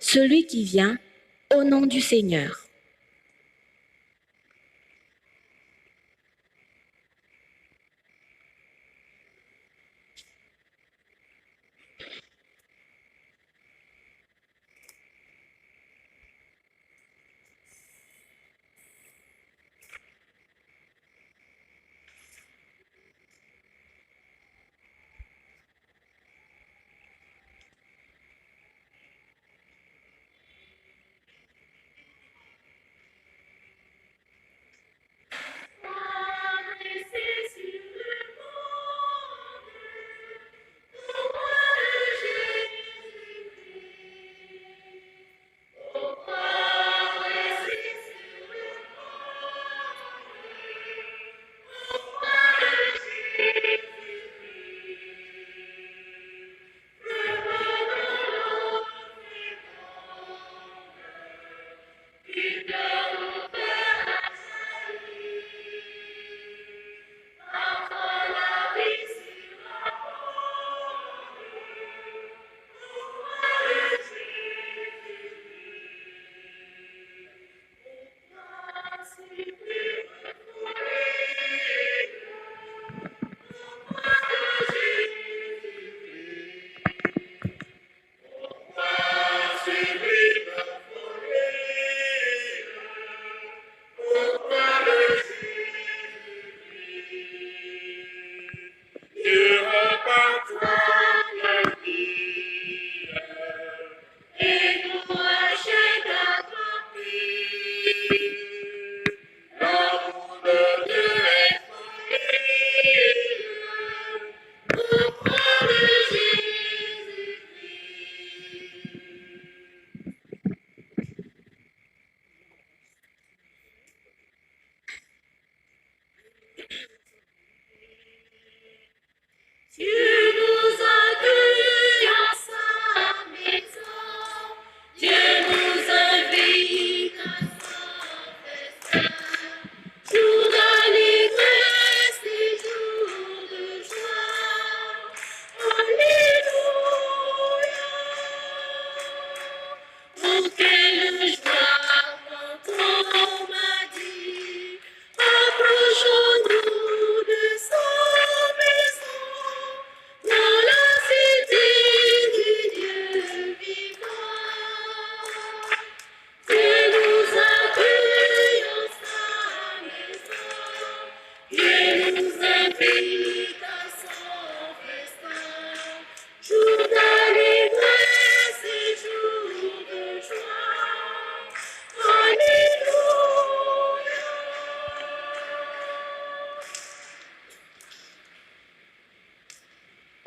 celui qui vient au nom du Seigneur.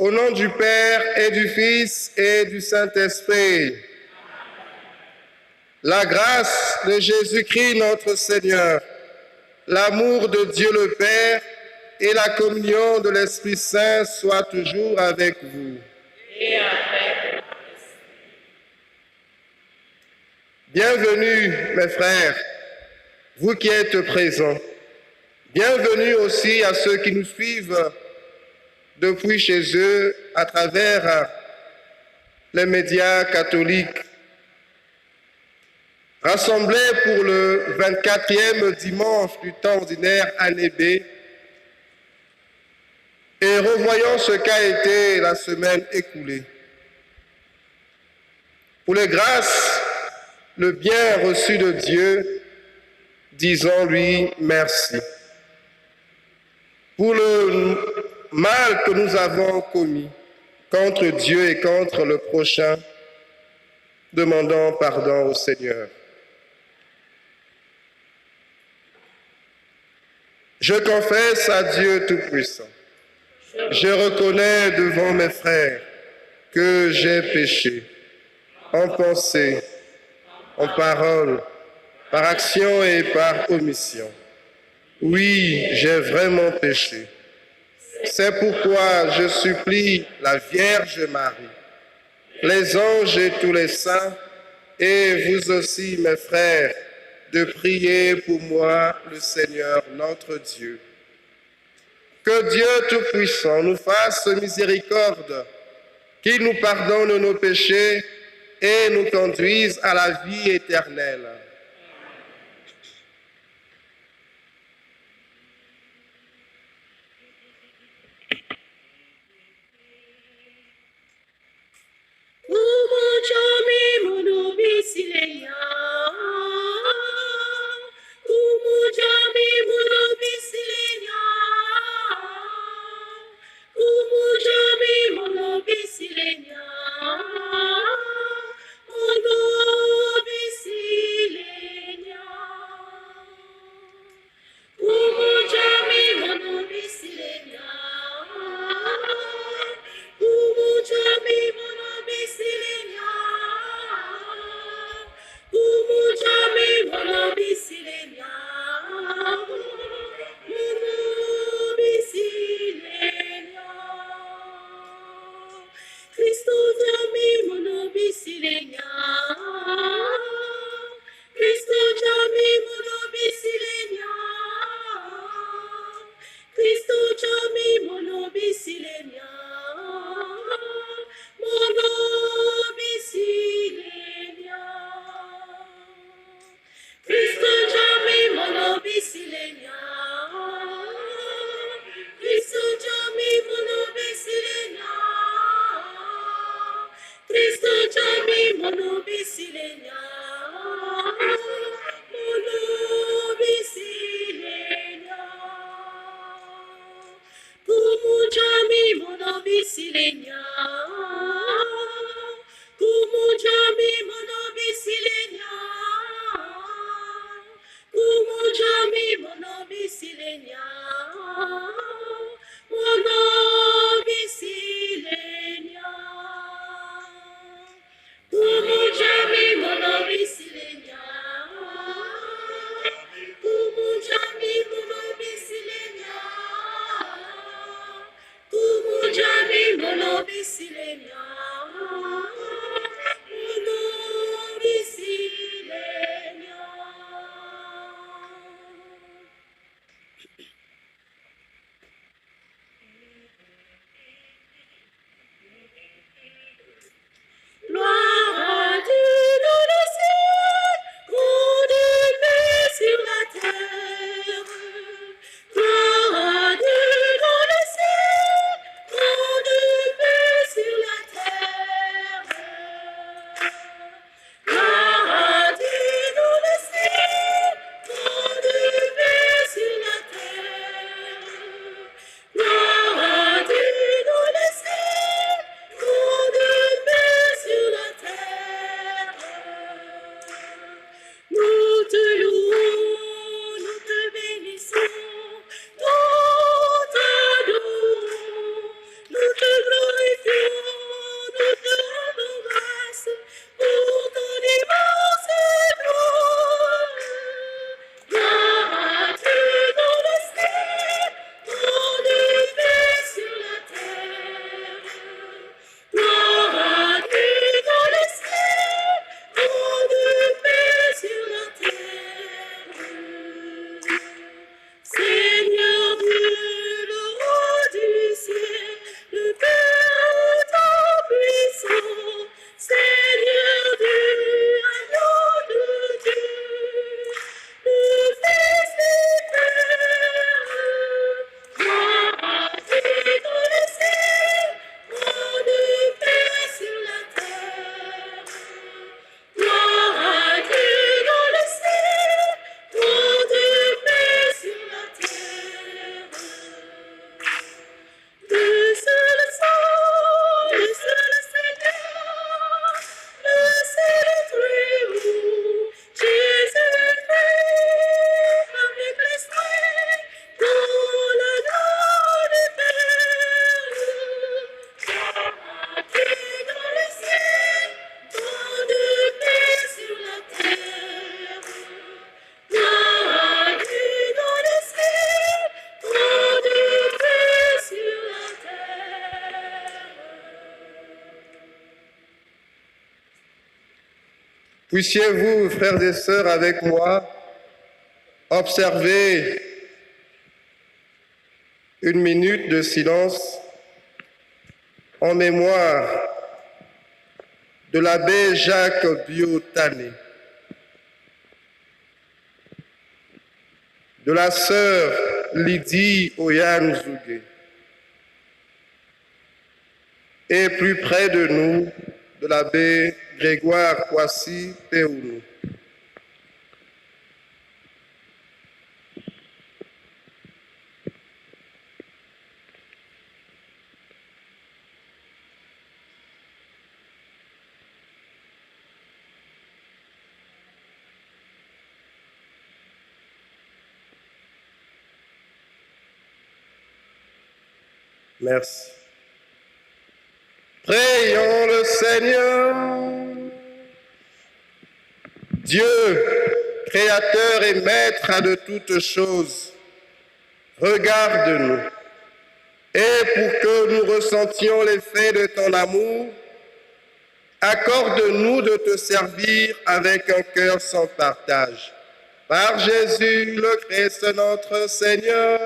Au nom du Père et du Fils et du Saint-Esprit, la grâce de Jésus-Christ notre Seigneur, l'amour de Dieu le Père et la communion de l'Esprit Saint soient toujours avec vous. Et avec Bienvenue, mes frères, vous qui êtes présents. Bienvenue aussi à ceux qui nous suivent depuis chez eux à travers les médias catholiques. Rassemblés pour le 24e dimanche du temps ordinaire année B, et revoyons ce qu'a été la semaine écoulée. Pour les grâces, le bien reçu de Dieu, disons-lui merci. Pour le mal que nous avons commis contre Dieu et contre le prochain, demandons pardon au Seigneur. Je confesse à Dieu Tout-Puissant. Je reconnais devant mes frères que j'ai péché en pensée, en parole, par action et par omission. Oui, j'ai vraiment péché. C'est pourquoi je supplie la Vierge Marie, les anges et tous les saints, et vous aussi, mes frères, de prier pour moi, le Seigneur notre Dieu. Que Dieu Tout-Puissant nous fasse miséricorde, qu'il nous pardonne nos péchés et nous conduise à la vie éternelle. Puissiez-vous, frères et sœurs, avec moi, observer une minute de silence en mémoire de l'abbé Jacques Biotané, de la sœur Lydie Oyan-Zougué, et plus près de nous, de l'abbé Grégoire Kwasi Péounou. Merci. Prions le Seigneur. Dieu, créateur et maître de toutes choses, regarde-nous. Et pour que nous ressentions l'effet de ton amour, accorde-nous de te servir avec un cœur sans partage. Par Jésus le Christ notre Seigneur.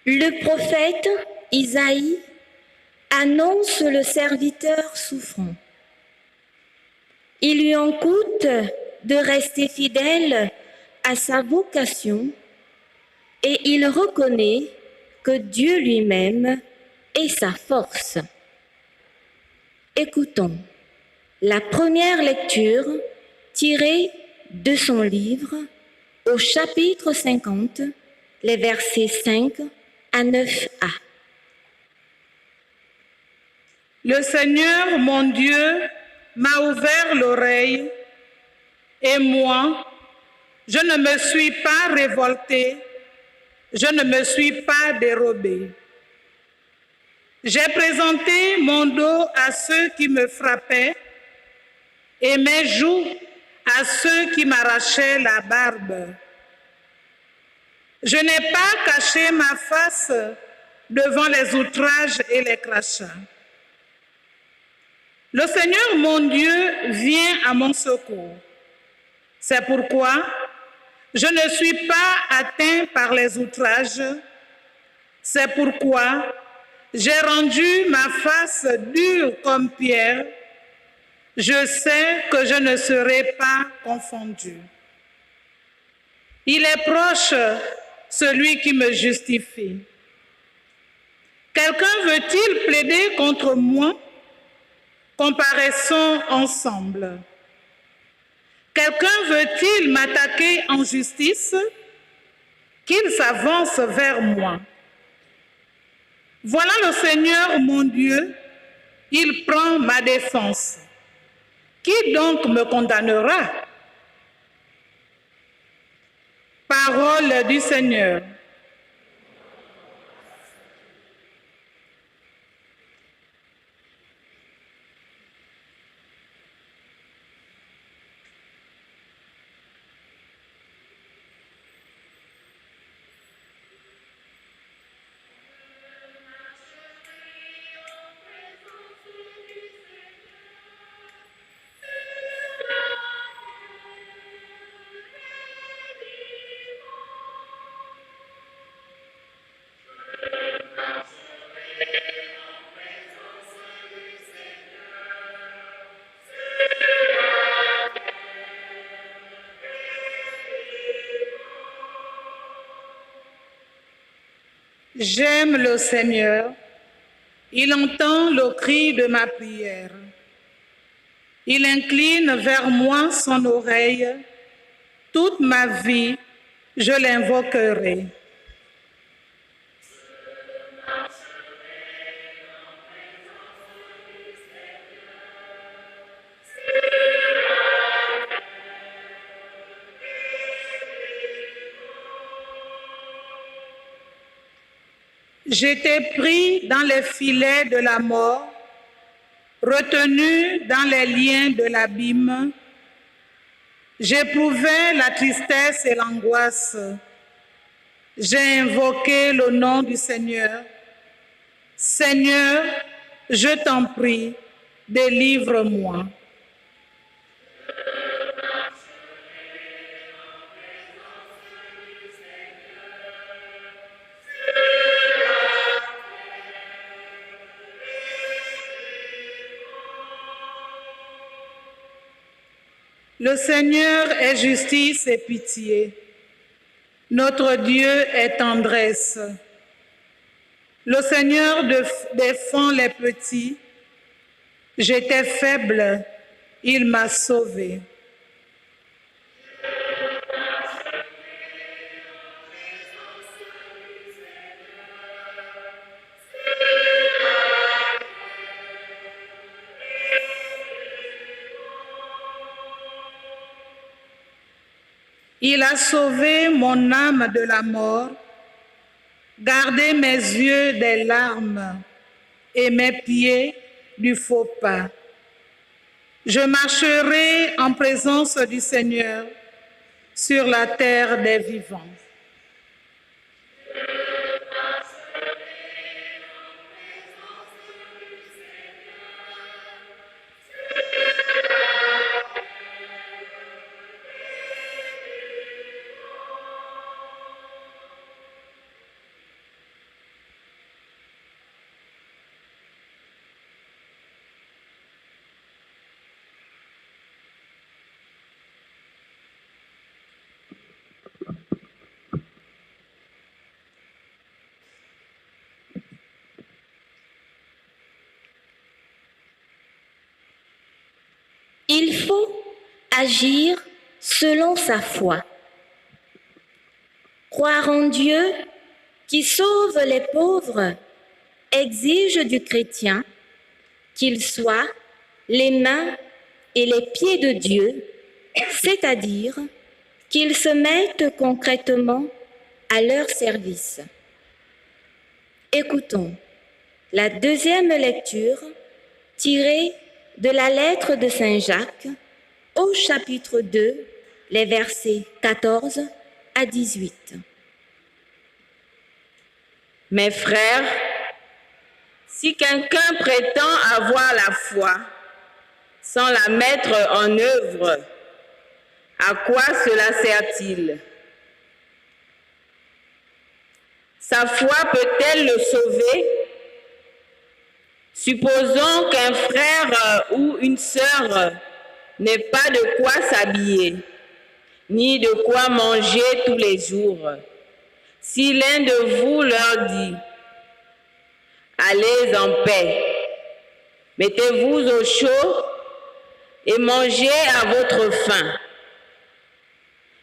Le prophète Isaïe annonce le serviteur souffrant. Il lui en coûte de rester fidèle à sa vocation et il reconnaît que Dieu lui-même est sa force. Écoutons la première lecture tirée de son livre au chapitre 50, les versets 5 à 9a. Le Seigneur, mon Dieu, m'a ouvert l'oreille et moi, je ne me suis pas révoltée, je ne me suis pas dérobée. J'ai présenté mon dos à ceux qui me frappaient et mes joues à ceux qui m'arrachaient la barbe. Je n'ai pas caché ma face devant les outrages et les crachats. Le Seigneur, mon Dieu, vient à mon secours. C'est pourquoi je ne suis pas atteint par les outrages. C'est pourquoi j'ai rendu ma face dure comme pierre. Je sais que je ne serai pas confondu. Il est proche, celui qui me justifie. Quelqu'un veut-il plaider contre moi? Comparaissons ensemble. Quelqu'un veut-il m'attaquer en justice? Qu'il s'avance vers moi. Voilà le Seigneur mon Dieu, il prend ma défense. Qui donc me condamnera? Parole du Seigneur. J'aime le Seigneur, il entend le cri de ma prière. Il incline vers moi son oreille, toute ma vie, je l'invoquerai. J'étais pris dans les filets de la mort, retenu dans les liens de l'abîme. J'éprouvais la tristesse et l'angoisse. J'ai invoqué le nom du Seigneur. Seigneur, je t'en prie, délivre-moi. Le Seigneur est justice et pitié. Notre Dieu est tendresse. Le Seigneur défend les petits. J'étais faible, il m'a sauvé. Il a sauvé mon âme de la mort, gardé mes yeux des larmes et mes pieds du faux pas. Je marcherai en présence du Seigneur sur la terre des vivants. Il faut agir selon sa foi. Croire en Dieu qui sauve les pauvres exige du chrétien qu'il soit les mains et les pieds de Dieu, c'est-à-dire qu'il se mette concrètement à leur service. Écoutons la deuxième lecture tirée de la lettre de Saint Jacques au chapitre 2, les versets 14 à 18. Mes frères, si quelqu'un prétend avoir la foi sans la mettre en œuvre, à quoi cela sert-il? Sa foi peut-elle le sauver? Supposons qu'un frère ou une sœur n'ait pas de quoi s'habiller, ni de quoi manger tous les jours. Si l'un de vous leur dit « Allez en paix, mettez-vous au chaud et mangez à votre faim »,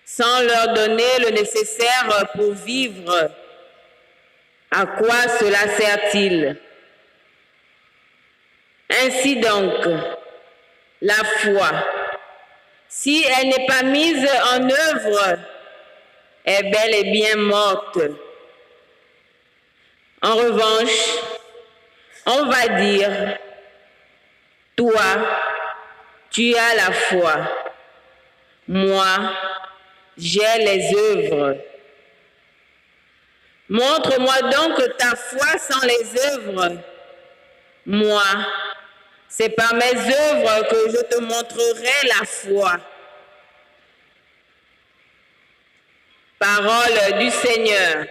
sans leur donner le nécessaire pour vivre, à quoi cela sert-il? Ainsi donc, la foi, si elle n'est pas mise en œuvre, est bel et bien morte. En revanche, on va dire, toi, tu as la foi, moi, j'ai les œuvres. Montre-moi donc ta foi sans les œuvres. Moi, c'est par mes œuvres que je te montrerai la foi. Parole du Seigneur.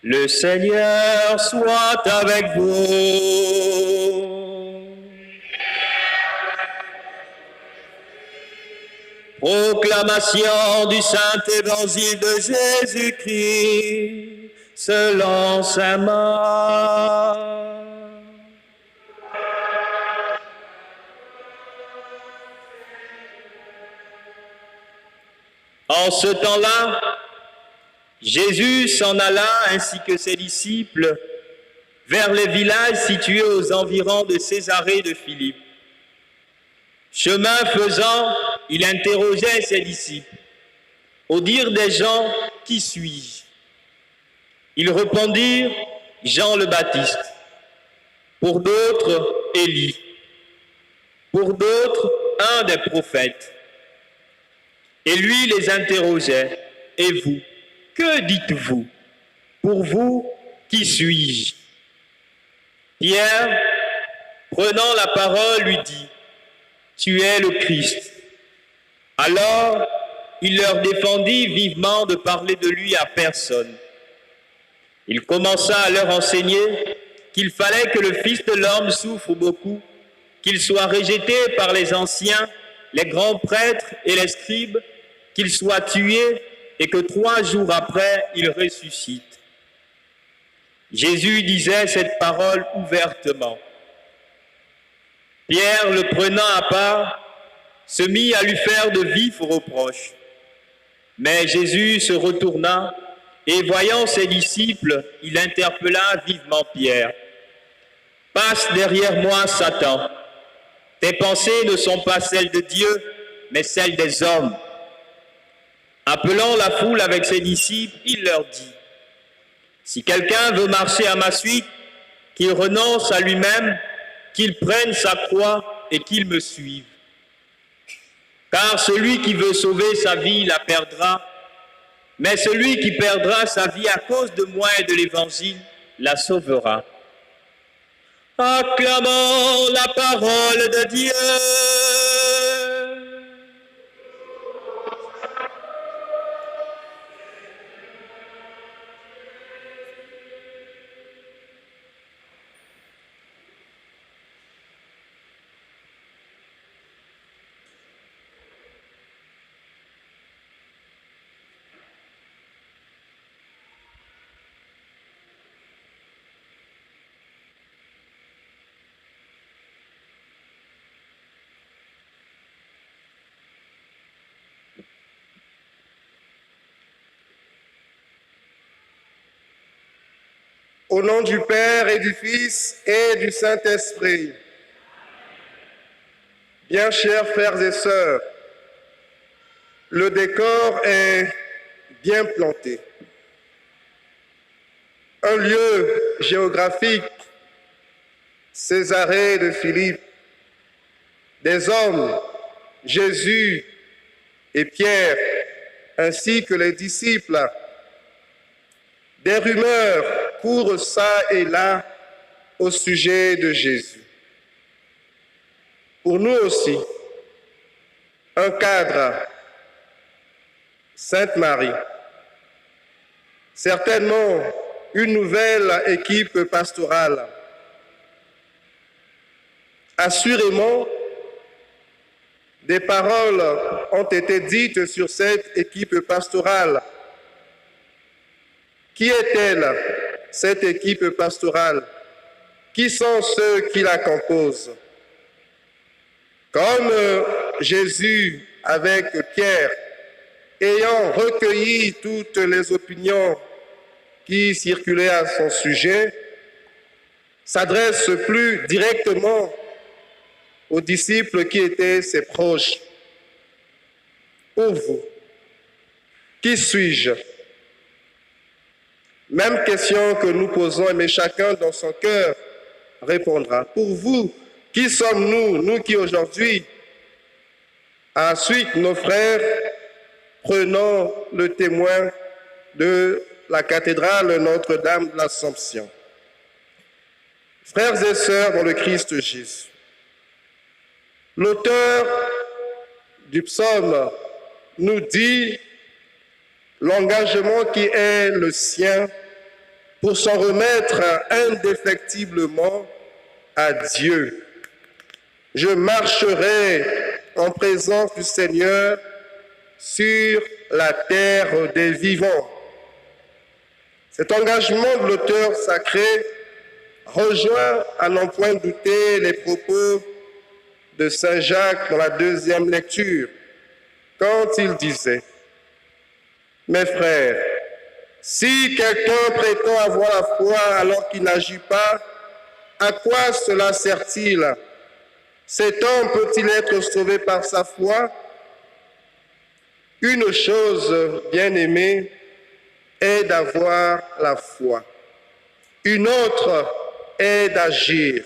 Le Seigneur soit avec vous. Proclamation du Saint Évangile de Jésus-Christ selon saint Marc. En ce temps-là, Jésus s'en alla ainsi que ses disciples vers les villages situés aux environs de Césarée de Philippe. Chemin faisant, il interrogeait ses disciples. Au dire des gens, qui suis-je? Ils répondirent, Jean le Baptiste. Pour d'autres, Élie. Pour d'autres, un des prophètes. Et lui les interrogeait, et vous, que dites-vous? Pour vous, qui suis-je? Pierre, prenant la parole, lui dit, tu es le Christ. Alors, il leur défendit vivement de parler de lui à personne. Il commença à leur enseigner qu'il fallait que le Fils de l'homme souffre beaucoup, qu'il soit rejeté par les anciens, les grands prêtres et les scribes, qu'il soit tué et que 3 jours après, il ressuscite. Jésus disait cette parole ouvertement. Pierre, le prenant à part, se mit à lui faire de vifs reproches. Mais Jésus se retourna et voyant ses disciples, il interpella vivement Pierre. « Passe derrière moi, Satan. Tes pensées ne sont pas celles de Dieu, mais celles des hommes. » Appelant la foule avec ses disciples, il leur dit, « Si quelqu'un veut marcher à ma suite, qu'il renonce à lui-même, qu'il prenne sa croix et qu'il me suive. Car celui qui veut sauver sa vie la perdra, mais celui qui perdra sa vie à cause de moi et de l'Évangile la sauvera. » Acclamons la parole de Dieu. Au nom du Père et du Fils et du Saint-Esprit. Bien chers frères et sœurs, le décor est bien planté. Un lieu géographique, Césarée de Philippe, des hommes, Jésus et Pierre, ainsi que les disciples. Des rumeurs courent çà et là au sujet de Jésus. Pour nous aussi, un cadre, Sainte Marie, certainement une nouvelle équipe pastorale. Assurément, des paroles ont été dites sur cette équipe pastorale. Qui est-elle, cette équipe pastorale? Qui sont ceux qui la composent? Comme Jésus avec Pierre, ayant recueilli toutes les opinions qui circulaient à son sujet, s'adresse plus directement aux disciples qui étaient ses proches. Pour vous, qui suis-je? Même question que nous posons, mais chacun dans son cœur répondra. Pour vous, qui sommes-nous, nous qui aujourd'hui, ensuite nos frères, prenons le témoin de la cathédrale Notre-Dame de l'Assomption. Frères et sœurs dans le Christ Jésus, l'auteur du psaume nous dit l'engagement qui est le sien pour s'en remettre indéfectiblement à Dieu. Je marcherai en présence du Seigneur sur la terre des vivants. Cet engagement de l'auteur sacré rejoint à n'en point douter les propos de Saint Jacques dans la deuxième lecture, quand il disait « Mes frères, si quelqu'un prétend avoir la foi alors qu'il n'agit pas, à quoi cela sert-il? Cet homme peut-il être sauvé par sa foi? Une chose, bien-aimée, est d'avoir la foi. Une autre est d'agir.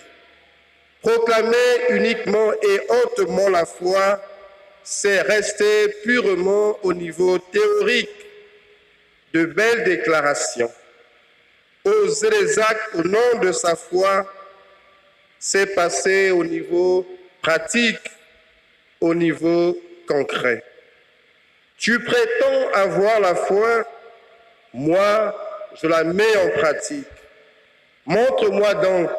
Proclamer uniquement et hautement la foi, c'est rester purement au niveau théorique, de belles déclarations. Oser les actes au nom de sa foi, c'est passer au niveau pratique, au niveau concret. Tu prétends avoir la foi, moi, je la mets en pratique. Montre-moi donc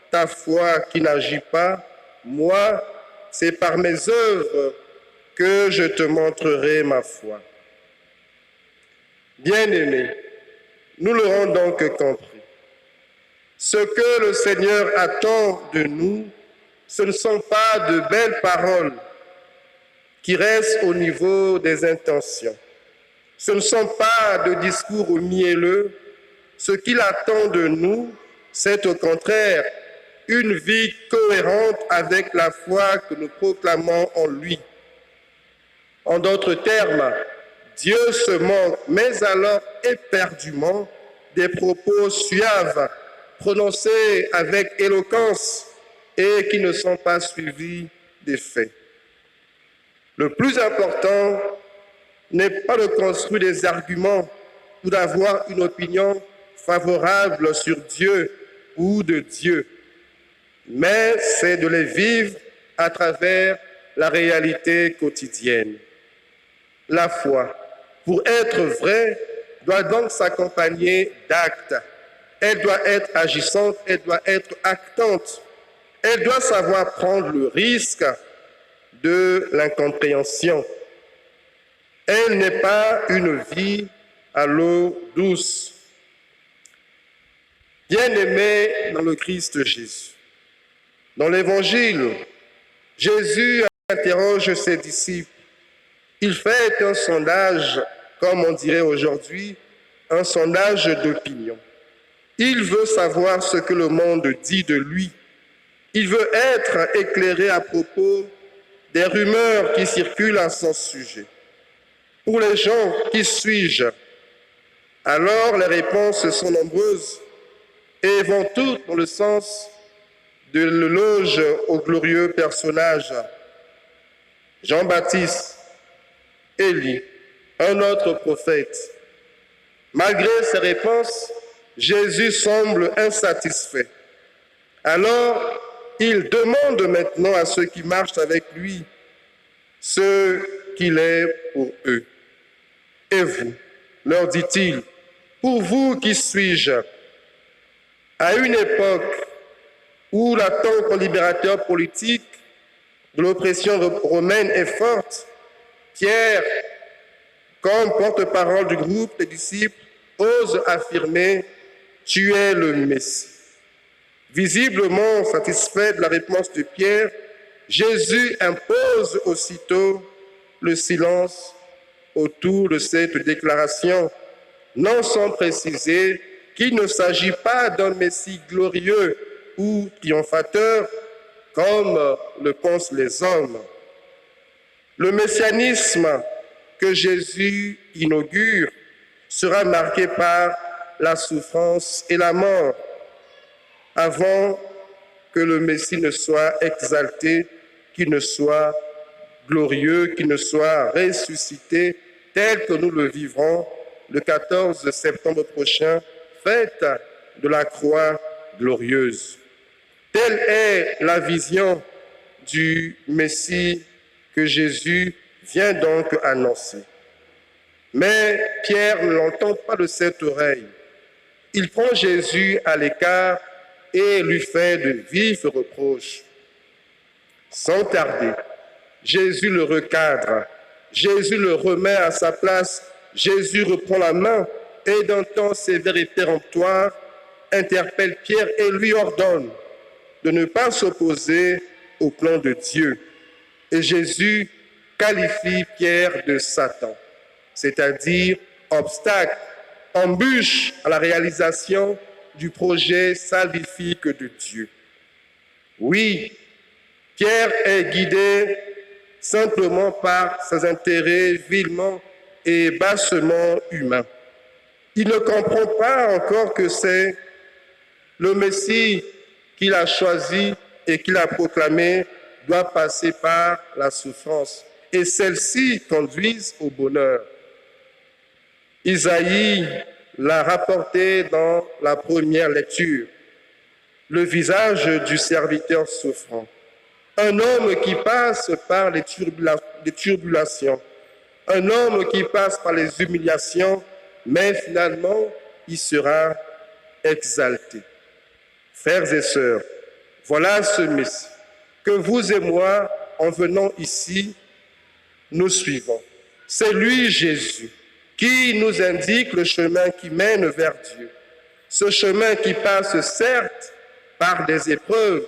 ta foi qui n'agit pas. Moi, c'est par mes œuvres que je te montrerai ma foi. Bien-aimés, nous l'aurons donc compris. Ce que le Seigneur attend de nous, ce ne sont pas de belles paroles qui restent au niveau des intentions. Ce ne sont pas de discours mielleux. Ce qu'il attend de nous, c'est au contraire une vie cohérente avec la foi que nous proclamons en lui. En d'autres termes, Dieu se moque, mais alors éperdument, des propos suaves, prononcés avec éloquence et qui ne sont pas suivis des faits. Le plus important n'est pas de construire des arguments ou d'avoir une opinion favorable sur Dieu ou de Dieu, mais c'est de les vivre à travers la réalité quotidienne. La foi, pour être vraie, doit donc s'accompagner d'actes. Elle doit être agissante, elle doit être actante. Elle doit savoir prendre le risque de l'incompréhension. Elle n'est pas une vie à l'eau douce. Bien-aimés dans le Christ Jésus, dans l'Évangile, Jésus interroge ses disciples. Il fait un sondage, comme on dirait aujourd'hui, un sondage d'opinion. Il veut savoir ce que le monde dit de lui. Il veut être éclairé à propos des rumeurs qui circulent à son sujet. Pour les gens, qui suis-je? Alors les réponses sont nombreuses et vont toutes dans le sens de l'éloge au glorieux personnage. Jean-Baptiste, Élie, un autre prophète. Malgré ces réponses, Jésus semble insatisfait. Alors, il demande maintenant à ceux qui marchent avec lui ce qu'il est pour eux. Et vous, leur dit-il, pour vous, qui suis-je? À une époque où l'attente au libérateur politique de l'oppression romaine est forte, Pierre, comme porte-parole du groupe des disciples, ose affirmer « Tu es le Messie ». Visiblement satisfait de la réponse de Pierre, Jésus impose aussitôt le silence autour de cette déclaration, non sans préciser qu'il ne s'agit pas d'un Messie glorieux ou triomphateur, comme le pensent les hommes. Le messianisme que Jésus inaugure sera marqué par la souffrance et la mort, avant que le Messie ne soit exalté, qu'il ne soit glorieux, qu'il ne soit ressuscité, tel que nous le vivrons le 14 septembre prochain, fête de la croix glorieuse. Telle est la vision du Messie que Jésus vient donc annoncer. Mais Pierre ne l'entend pas de cette oreille. Il prend Jésus à l'écart et lui fait de vifs reproches. Sans tarder, Jésus le recadre, Jésus le remet à sa place, Jésus reprend la main et d'un ton sévère et péremptoire, interpelle Pierre et lui ordonne de ne pas s'opposer au plan de Dieu. Et Jésus qualifie Pierre de Satan, c'est-à-dire obstacle, embûche à la réalisation du projet salvifique de Dieu. Oui, Pierre est guidé simplement par ses intérêts vilement et bassement humains. Il ne comprend pas encore que c'est le Messie qu'il a choisi et qu'il a proclamé doit passer par la souffrance et celle-ci conduise au bonheur. Isaïe l'a rapporté dans la première lecture. Le visage du serviteur souffrant. Un homme qui passe par les turbulations. Un homme qui passe par les humiliations, mais finalement, il sera exalté. Frères et sœurs, voilà ce Messie que vous et moi, en venant ici, nous suivons. C'est lui, Jésus, qui nous indique le chemin qui mène vers Dieu. Ce chemin qui passe certes par des épreuves,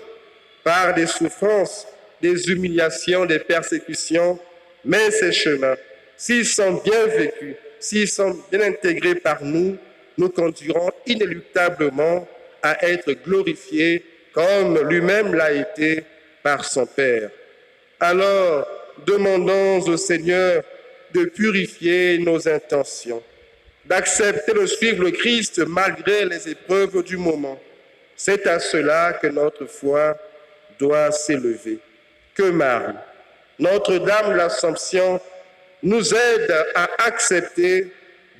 par des souffrances, des humiliations, des persécutions, mais ces chemins, s'ils sont bien vécus, s'ils sont bien intégrés par nous, nous conduiront inéluctablement à être glorifiés comme lui-même l'a été par son Père. Alors, demandons au Seigneur de purifier nos intentions, d'accepter de suivre le Christ malgré les épreuves du moment. C'est à cela que notre foi doit s'élever. Que Marie, Notre-Dame de l'Assomption, nous aide à accepter,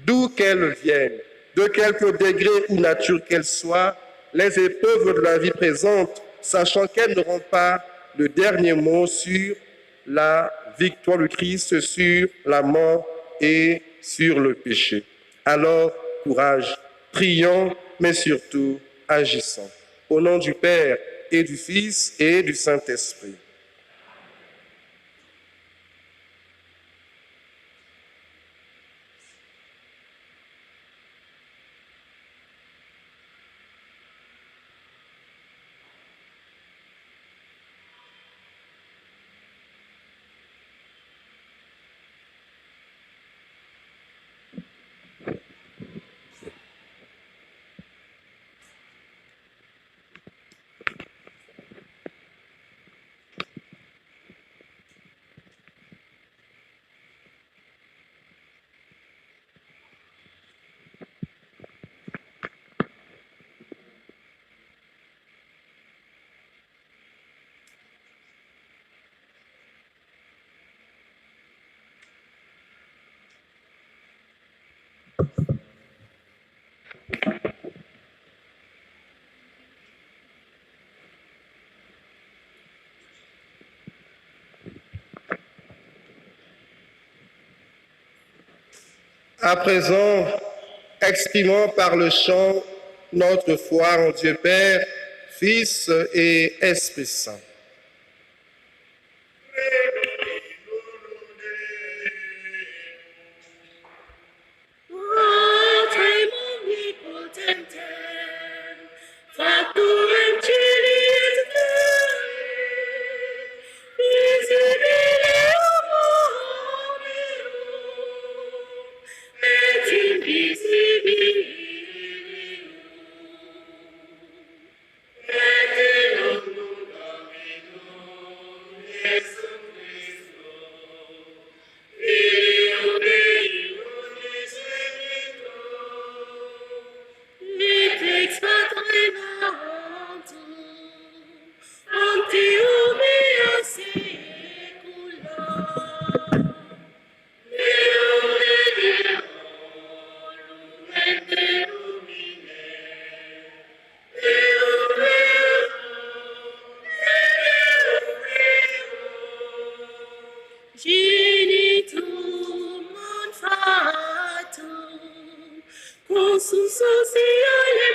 d'où qu'elles viennent, de quelque degré ou nature qu'elles soient, les épreuves de la vie présente, sachant qu'elles n'auront pas le dernier mot sur la victoire du Christ, sur la mort et sur le péché. Alors, courage, prions, mais surtout agissons. Au nom du Père et du Fils et du Saint-Esprit. À présent, exprimons par le chant notre foi en Dieu Père, Fils et Esprit Saint. Con sus ojos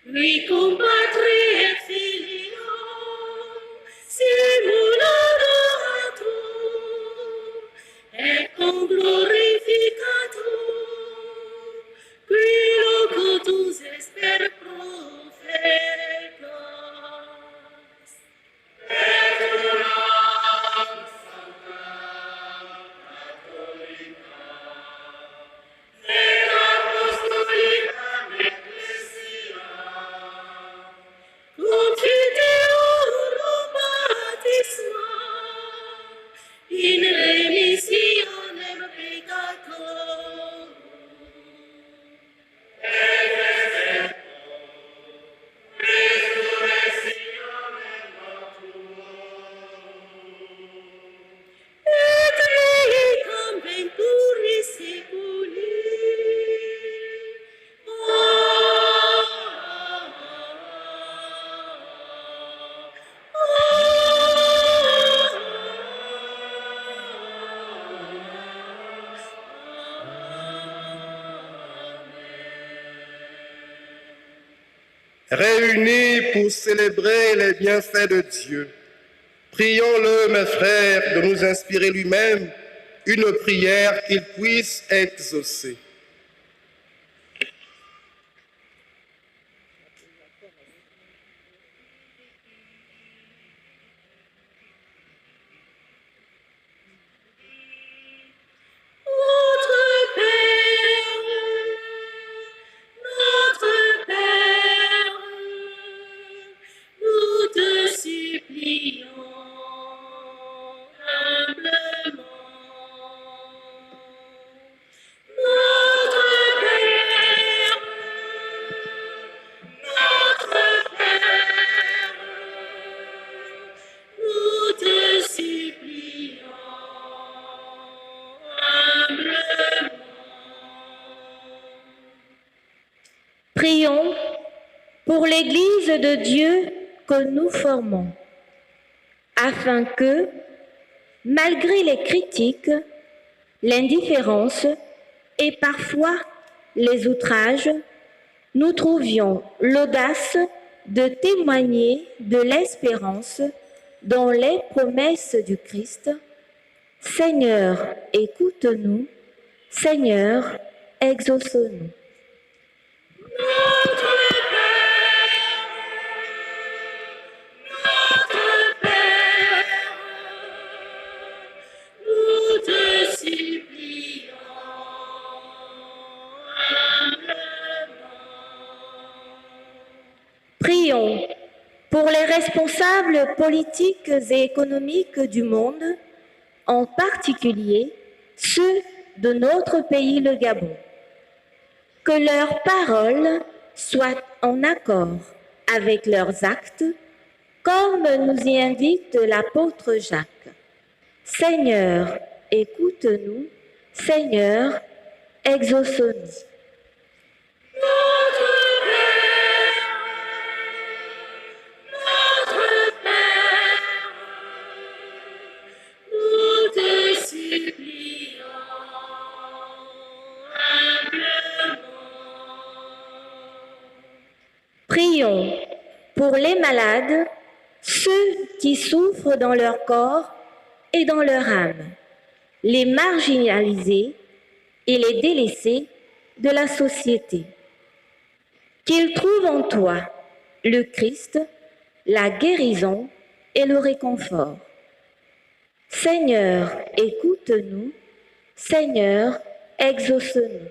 Lui compatriot filio, simulator et con glorificator, qui locutus esper profetas. In remissionem peccatorum. Et vitam venturis seculi. Réunis pour célébrer les bienfaits de Dieu, prions-le, mes frères, de nous inspirer lui-même une prière qu'il puisse exaucer. Notre Père, nous te supplions humblement. Notre Père, nous te supplions humblement. Prions pour l'Église de Dieu que nous formons, afin que, malgré les critiques, l'indifférence et parfois les outrages, nous trouvions l'audace de témoigner de l'espérance dans les promesses du Christ. Seigneur, écoute-nous. Seigneur, exauce-nous. Nous te supplions humblement. Prions pour les responsables politiques et économiques du monde, en particulier ceux de notre pays, le Gabon. Que leurs paroles soient en accord avec leurs actes, comme nous y invite l'apôtre Jacques. Seigneur, écoute-nous. Seigneur, exauce-nous. Notre Père, nous te supplions humblement. Prions pour les malades, ceux qui souffrent dans leur corps et dans leur âme, les marginalisés et les délaissés de la société. Qu'ils trouvent en toi le Christ, la guérison et le réconfort. Seigneur, écoute-nous. Seigneur, exauce-nous.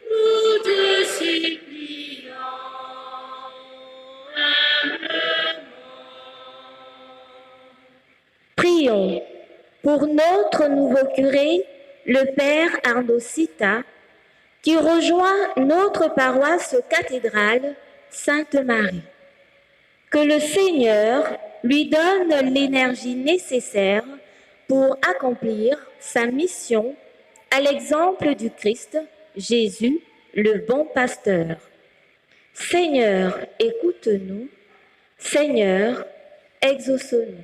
Nous te supplions humblement. Prions pour notre nouveau curé, le Père Arnaud Sita, qui rejoint notre paroisse cathédrale Sainte-Marie. Que le Seigneur lui donne l'énergie nécessaire pour accomplir sa mission à l'exemple du Christ, Jésus, le bon pasteur. Seigneur, écoute-nous. Seigneur, exauce-nous.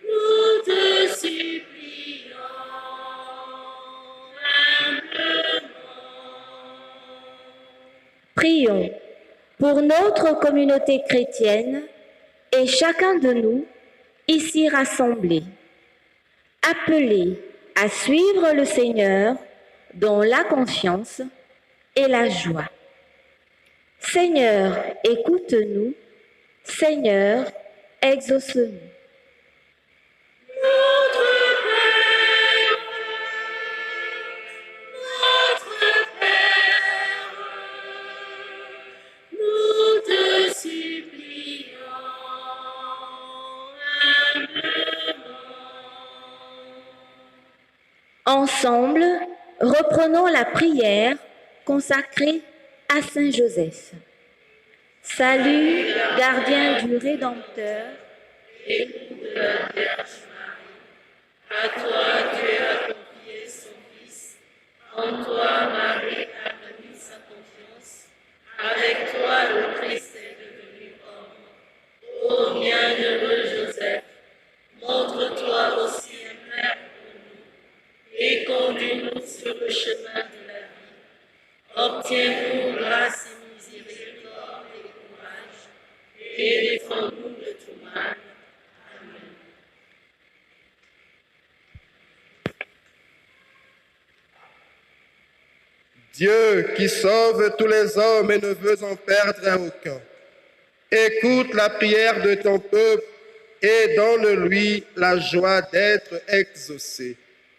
Nous te supplions Prions pour notre communauté chrétienne et chacun de nous ici rassemblés, appelés à suivre le Seigneur dans la confiance et la joie. Seigneur, écoute-nous. Seigneur, exauce-nous. Nous te supplions Ensemble, reprenons la prière consacrée à Saint Joseph. Salut, gardien du Rédempteur. à toi Dieu a confié son Fils. En toi Marie a remis sa confiance. Avec toi le Christ est devenu homme. Ô bienheureux Joseph, montre-toi aussi un père pour nous et conduis-nous sur le chemin de la vie. Obtiens-nous grâce et miséricorde et courage et défends-nous de tout mal. Amen. Dieu qui sauve tous les hommes et ne veut en perdre aucun, écoute la prière de ton peuple et donne-lui la joie d'être exaucé.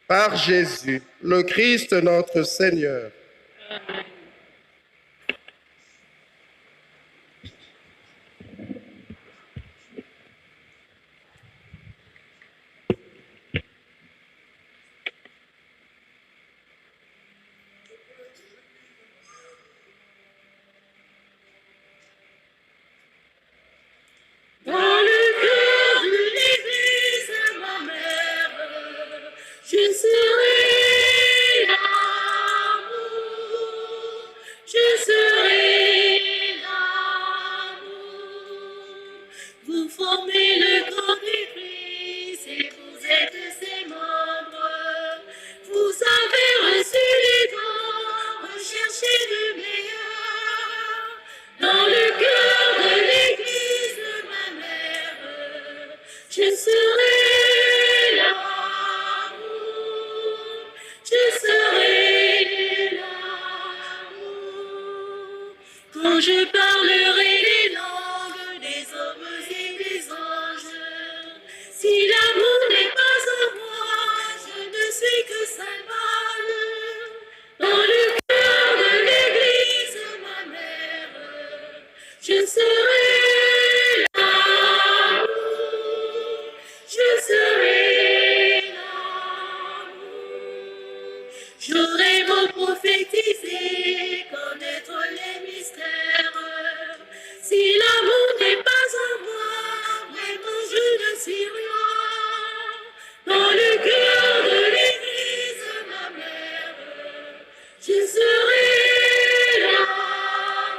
Par Jésus, le Christ notre Seigneur. Amen. Dans le cœur de l'Église, ma mère, je serai l'amour, je serai l'amour. Vous formez le corps du Christ et vous êtes ses membres. Vous avez reçu les dons, recherchez le meilleur. Dans le cœur de l'Église, ma mère, je serai l'amour, je serai l'amour. Quand je parlerai les langues des hommes et des anges, si l'amour n'est pas en moi, je ne suis que symbole. Dans le cœur de l'Église, ma mère, je serai l'amour, je serai l'amour. J'aurai beau prophétiser, connaître les mystères. Si l'amour n'est pas en moi, vraiment je ne suis rien. Dans le cœur de l'Église, ma mère, je serai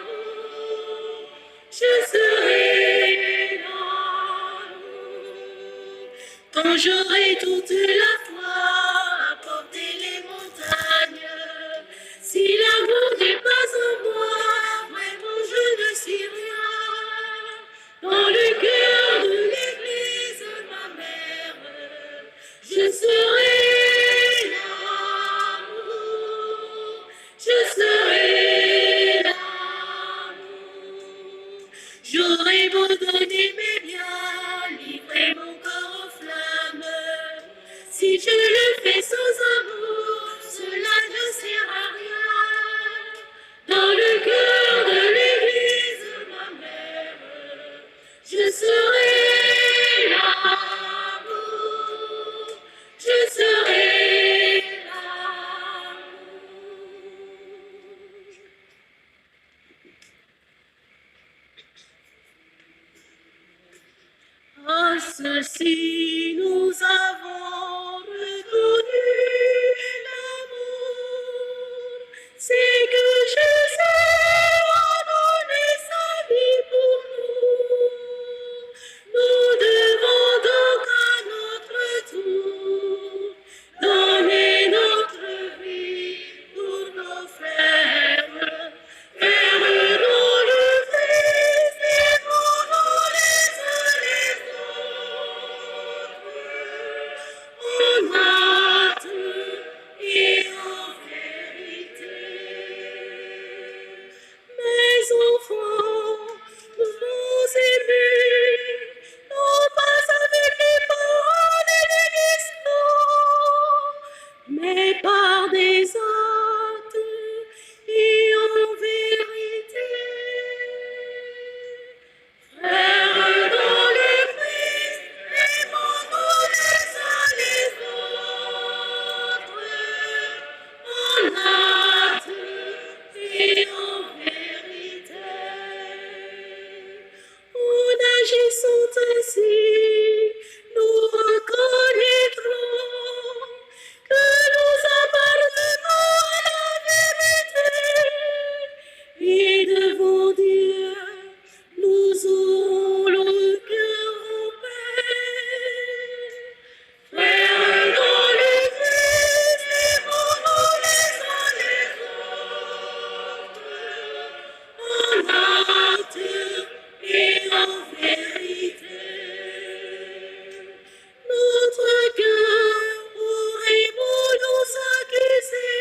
l'amour, je serai l'amour. Quand j'aurai toute la foi à porter les montagnes, si l'amour n'est pas en moi, vraiment je ne suis rien. Dans le cœur de l'Église, ma mère, je serai l'amour, je serai l'amour. J'aurai beau donner mes biens, livrer mon corps aux flammes. Si je le fais sans amour, cela ne sert à rien. Dans le cœur de l'Église, ma mère, je serai l'amour, je serai l'amour. ceci nous avons reconnu l'amour, c'est que Jésus a donné sa vie pour nous. Nous devons donc à notre tour donner notre vie pour nos frères. Vers-nous le Christ, aimons-nous les uns les autres, en acte et en vérité. Mes enfants, vous aimez, non pas avec les paroles et les discours, mais par des actes et en vérité. Frères dans le Christ, aimons-nous les uns les autres, en acte et en vérité. En agissant ainsi, nous reconnaîtrons que nous appartenons à la vérité. Et devant Dieu, nous aurons le cœur en paix. Frères dans le Christ, aimons-nous les uns les autres, en acte et en vérité. Notre cœur aurait beau nous accuser,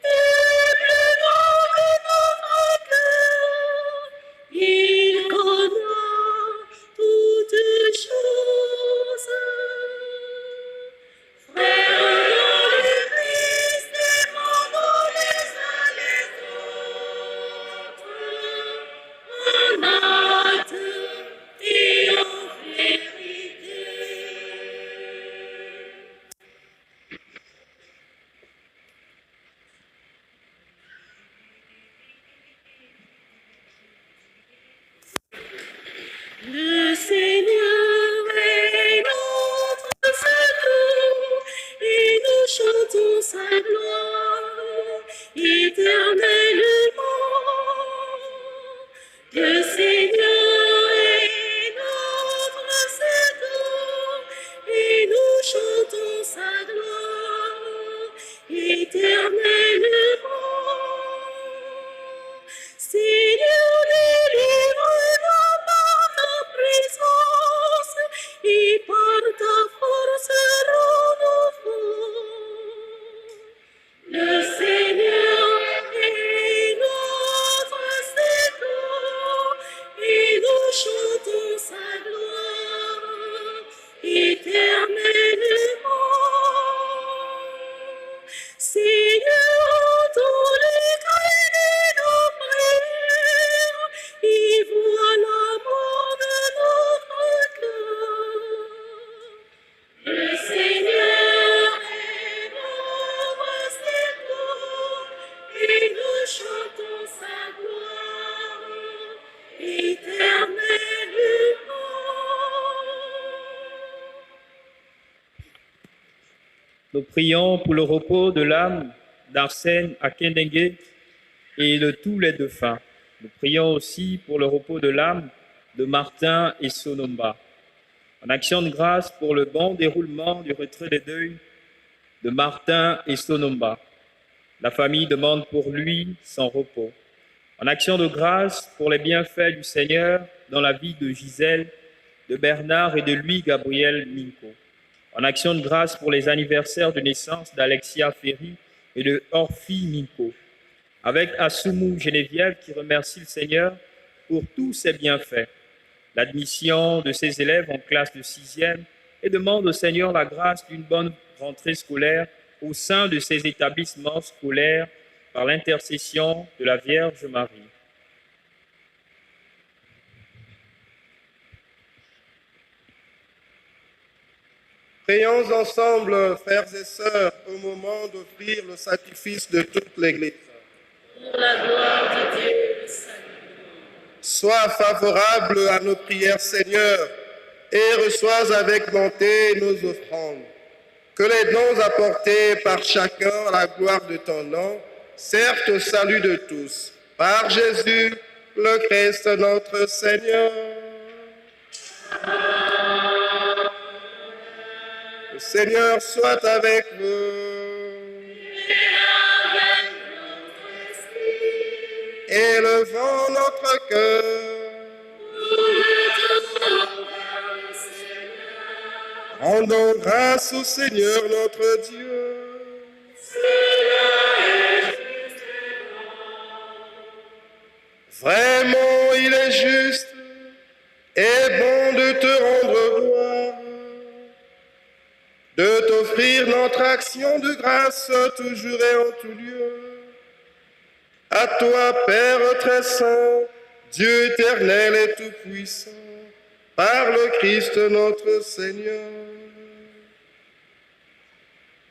et plus grand que notre cœur, il connaît toutes choses. Frères dans le Christ, aimons-nous les uns les autres, en acte et en vérité. Le Seigneur est notre secours et nous chantons sa gloire éternellement. Le Seigneur est notre secours et nous chantons sa gloire éternellement. Seigneur, délivre-nous par ta présence et par ta force rends-nous forts. Le Seigneur est notre secours et nous chantons sa gloire éternellement. Seigneur, entends les cris de nos prières et vois l'amour de notre cœur. Le Seigneur est notre secours et nous chantons sa gloire éternellement. Nous prions pour le repos de l'âme d'Arsène Akendengue et de tous les défunts. Nous prions aussi pour le repos de l'âme de Martin et Sonomba. En action de grâce pour le bon déroulement du retrait des deuils de Martin et Sonomba. La famille demande pour lui son repos. En action de grâce pour les bienfaits du Seigneur dans la vie de Gisèle, de Bernard et de Louis-Gabriel Minko. En action de grâce pour les anniversaires de naissance d'Alexia Ferry et de Orphi Minko. Avec Assoumou Geneviève qui remercie le Seigneur pour tous ses bienfaits. L'admission de ses élèves en classe de 6e et demande au Seigneur la grâce d'une bonne rentrée scolaire au sein de ces établissements scolaires par l'intercession de la Vierge Marie. Prions ensemble, frères et sœurs, au moment d'offrir le sacrifice de toute l'Église. Pour la gloire de Dieu, le salut. Sois favorable à nos prières, Seigneur, et reçois avec bonté nos offrandes. Que les dons apportés par chacun à la gloire de ton nom servent au salut de tous. Par Jésus, le Christ notre Seigneur. Le Seigneur soit avec vous. Élevons notre cœur. Rendons grâce au Seigneur notre Dieu. Vraiment, il est juste et bon de te rendre gloire, de t'offrir notre action de grâce toujours et en tout lieu. À toi, Père très saint, Dieu éternel et tout-puissant, par le Christ notre Seigneur.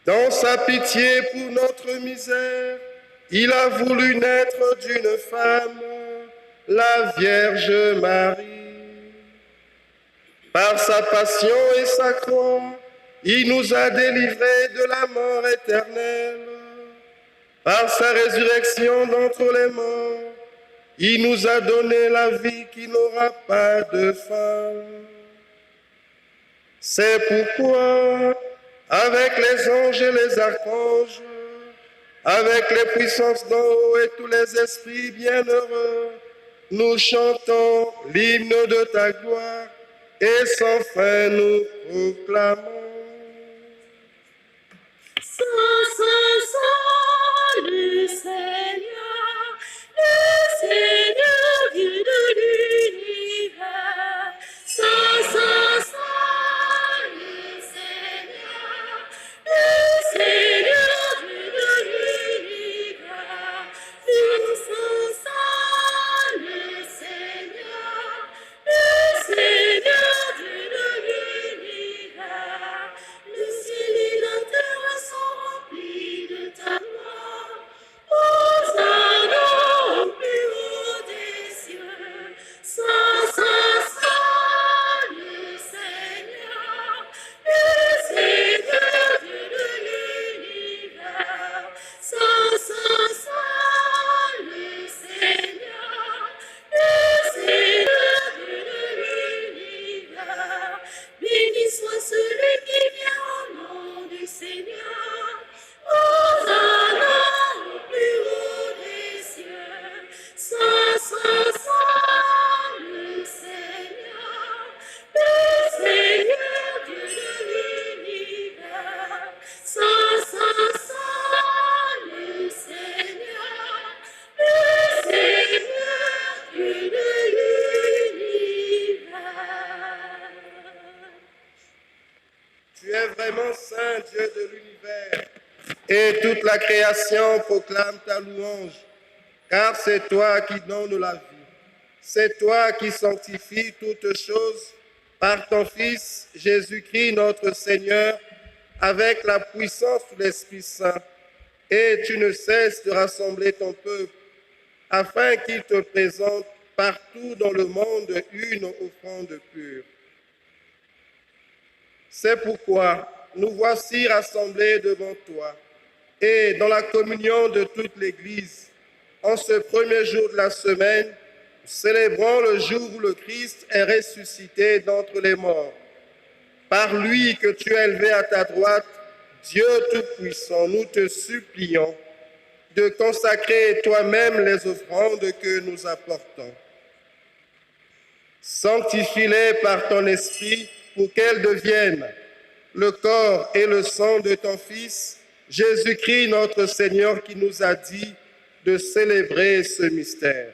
Dans sa pitié pour notre misère, il a voulu naître d'une femme, la Vierge Marie. Par sa passion et sa croix, il nous a délivrés de la mort éternelle. Par sa résurrection d'entre les morts, il nous a donné la vie qui n'aura pas de fin. C'est pourquoi, avec les anges et les archanges, avec les puissances d'en haut et tous les esprits bienheureux, nous chantons l'hymne de ta gloire et sans fin nous proclamons. Le Seigneur Dieu de l'univers. Le Seigneur Dieu de l'univers. Le Seigneur Dieu de l'univers. Le ciel et la terre sont remplis de ta gloire. Hosanna au plus haut des cieux. Le Seigneur Dieu de l'univers. Le Seigneur Dieu de l'univers. Béni soit celui qui vient au nom du Seigneur. Hosanna au plus haut des cieux. Le Seigneur Dieu de l'univers. Le Seigneur Dieu de l'univers. Tu es vraiment saint, Dieu de l'univers, et toute la création proclame ta louange, car c'est toi qui donnes la vie. C'est toi qui sanctifies toutes choses par ton Fils, Jésus-Christ notre Seigneur, avec la puissance de l'Esprit Saint. Et tu ne cesses de rassembler ton peuple, afin qu'il te présente partout dans le monde une offrande pure. C'est pourquoi nous voici rassemblés devant toi et dans la communion de toute l'Église. En ce premier jour de la semaine, nous célébrons le jour où le Christ est ressuscité d'entre les morts. Par lui que tu as élevé à ta droite, Dieu Tout-Puissant, nous te supplions de consacrer toi-même les offrandes que nous apportons. Sanctifie-les par ton esprit pour qu'elles deviennent le corps et le sang de ton Fils, Jésus-Christ notre Seigneur, qui nous a dit de célébrer ce mystère.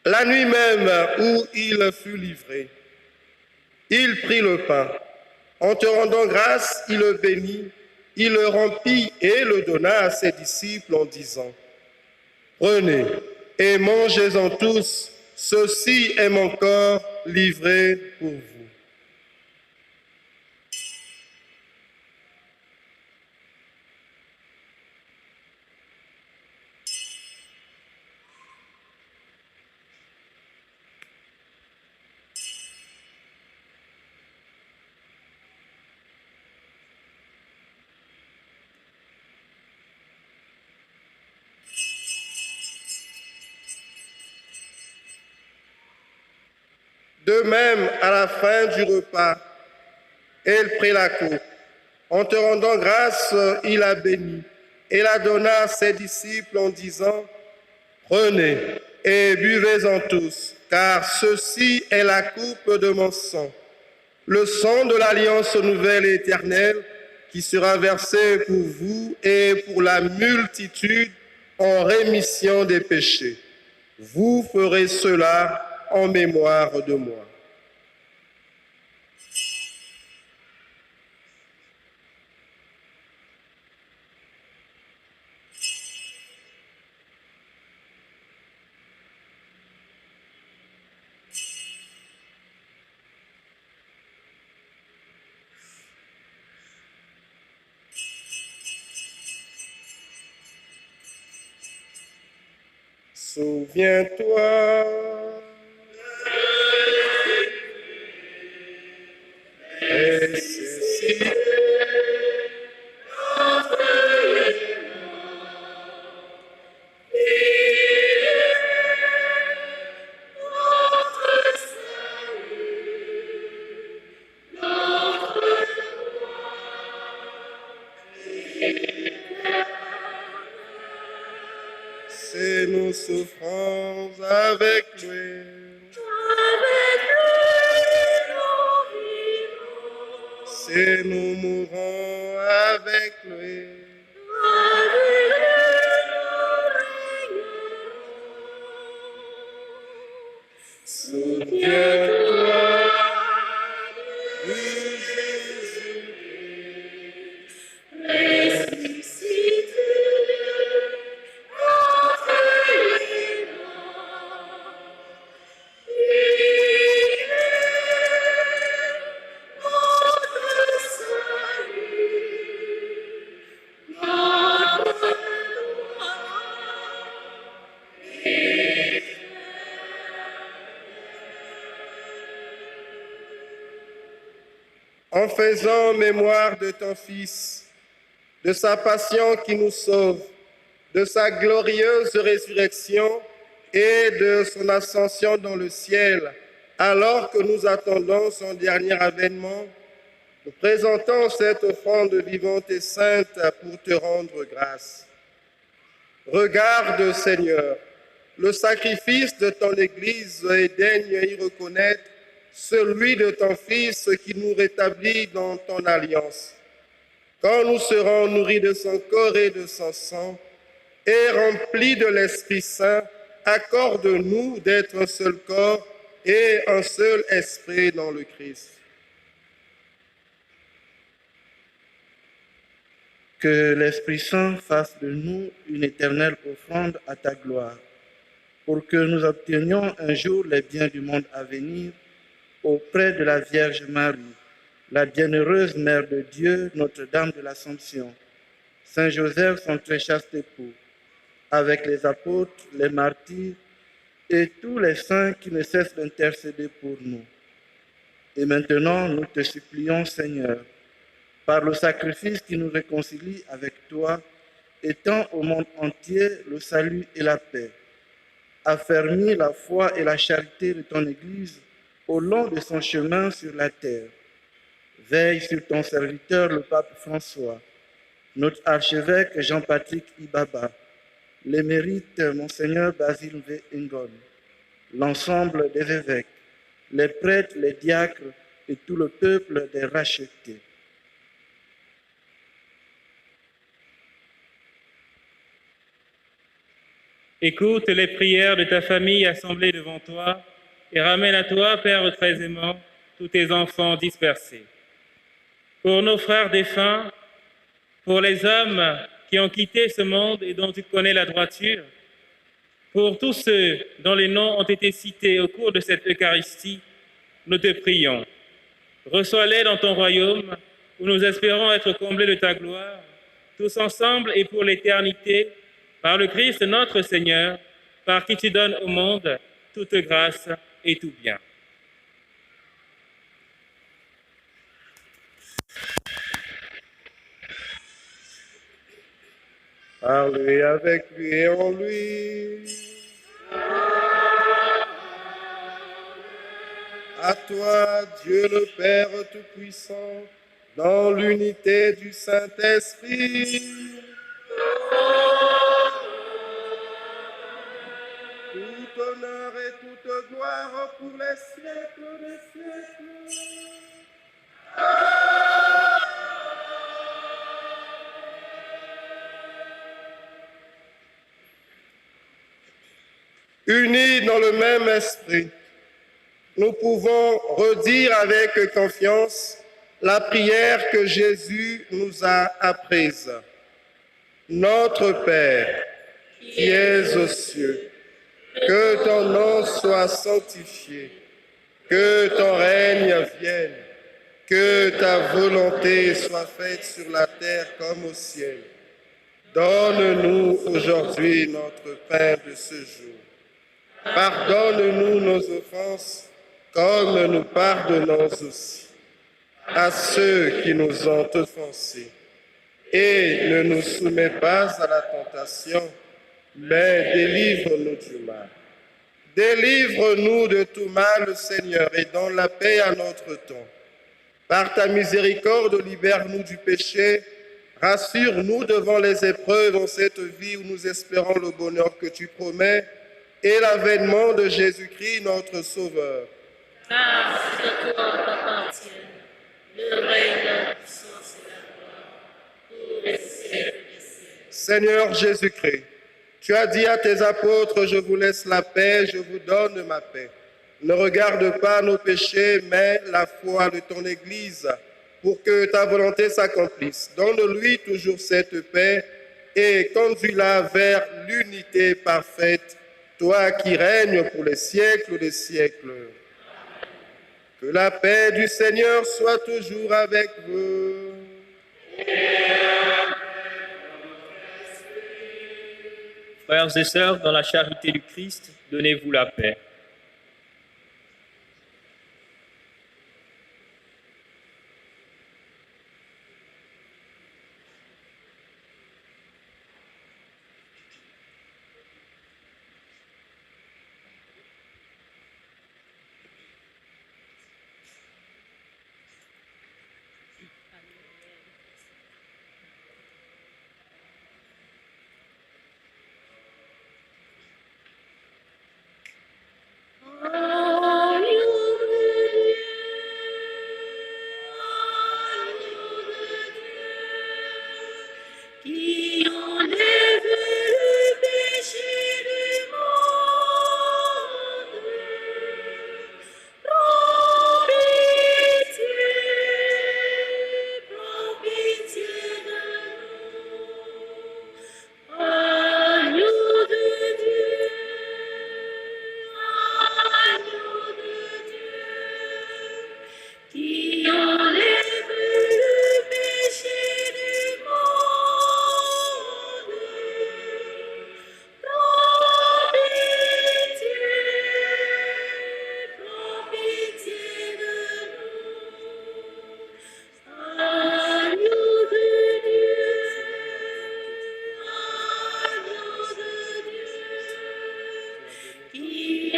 La nuit même où il fut livré, il prit le pain. En te rendant grâce, il le bénit, il le rompit et le donna à ses disciples en disant : « Prenez et mangez-en tous, ceci est mon corps livré pour vous. » De même, à la fin du repas, il prit la coupe. En te rendant grâce, il la bénit et la donna à ses disciples en disant, « Prenez et buvez-en tous, car ceci est la coupe de mon sang, le sang de l'alliance nouvelle et éternelle qui sera versé pour vous et pour la multitude en rémission des péchés. Vous ferez cela en mémoire de moi. » Souviens-toi, ressuscité, c'est nous souffrons avec lui. Si nous mourons avec lui, souviens-toi de Jésus ressuscité entre les morts. Il est notre salut, notre loi. En faisant mémoire de ton Fils, de sa passion qui nous sauve, de sa glorieuse résurrection et de son ascension dans le ciel, alors que nous attendons son dernier avènement, nous présentons cette offrande vivante et sainte pour te rendre grâce. Regarde, Seigneur, le sacrifice de ton Église et daigne y reconnaître celui de ton Fils qui nous rétablit dans ton alliance. Quand nous serons nourris de son corps et de son sang et remplis de l'Esprit Saint, accorde-nous d'être un seul corps et un seul esprit dans le Christ. Que l'Esprit Saint fasse de nous une éternelle offrande à ta gloire, pour que nous obtenions un jour les biens du monde à venir auprès de la Vierge Marie, la bienheureuse Mère de Dieu, Notre-Dame de l'Assomption, Saint Joseph, son très chaste époux, avec les apôtres, les martyrs et tous les saints qui ne cessent d'intercéder pour nous. Et maintenant, nous te supplions, Seigneur, par le sacrifice qui nous réconcilie avec toi, étends au monde entier le salut et la paix. Affermis la foi et la charité de ton Église au long de son chemin sur la terre. Veille sur ton serviteur, le pape François, notre archevêque Jean-Patrick Ibaba, l'émérite Monseigneur Basile V. Ngom, l'ensemble des évêques, les prêtres, les diacres et tout le peuple des rachetés. Écoute les prières de ta famille assemblée devant toi et ramène à toi, Père très aimant, tous tes enfants dispersés. Pour nos frères défunts, pour les hommes qui ont quitté ce monde et dont tu connais la droiture, pour tous ceux dont les noms ont été cités au cours de cette Eucharistie, nous te prions. Reçois-les dans ton royaume où nous espérons être comblés de ta gloire, tous ensemble et pour l'éternité, par le Christ notre Seigneur, par qui tu donnes au monde toute grâce et tout bien. Par lui, avec lui et en lui. À toi, Dieu le Père Tout-Puissant, dans l'unité du Saint-Esprit. Tout honneur et toute gloire pour les siècles des siècles. Unis dans le même esprit, nous pouvons redire avec confiance la prière que Jésus nous a apprise. Notre Père, qui es aux cieux, que ton nom soit sanctifié, que ton règne vienne, que ta volonté soit faite sur la terre comme au ciel. Donne-nous aujourd'hui notre pain de ce jour. Pardonne-nous nos offenses, comme nous pardonnons aussi à ceux qui nous ont offensés. Et ne nous soumets pas à la tentation, mais délivre-nous du mal. Délivre-nous de tout mal, Seigneur, et donne la paix à notre temps. Par ta miséricorde, libère-nous du péché, rassure-nous devant les épreuves en cette vie où nous espérons le bonheur que tu promets et l'avènement de Jésus-Christ, notre Sauveur. Car à toi t'appartient le règne, la puissance et la gloire pour les siècles des siècles. Seigneur Jésus-Christ, tu as dit à tes apôtres, je vous laisse la paix, je vous donne ma paix. Ne regarde pas nos péchés, mais la foi de ton Église, pour que ta volonté s'accomplisse. Donne-lui toujours cette paix et conduis-la vers l'unité parfaite, toi qui règnes pour les siècles des siècles. Que la paix du Seigneur soit toujours avec vous. Frères et sœurs, dans la charité du Christ, donnez-vous la paix. Qui enlève le péché du monde. Prends pitié de nous. Agneau de Dieu, agneau de Dieu, qui enlève le péché du monde. Prends pitié de nous. Agneau de Dieu, agneau de Dieu, qui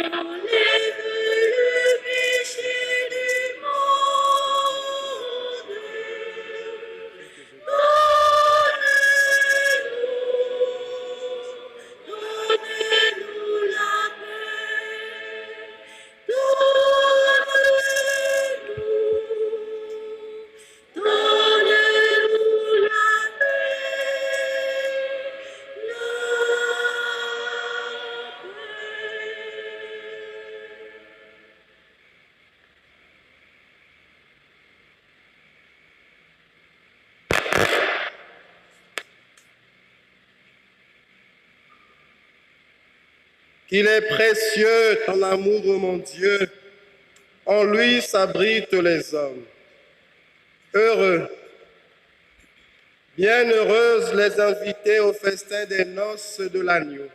enlève le péché du monde. Donne-nous la paix. Donne-nous la paix. Qu'il est précieux ton amour, ô mon Dieu. En lui s'abritent les hommes. Heureux, bienheureuses les invités au festin des noces de l'agneau.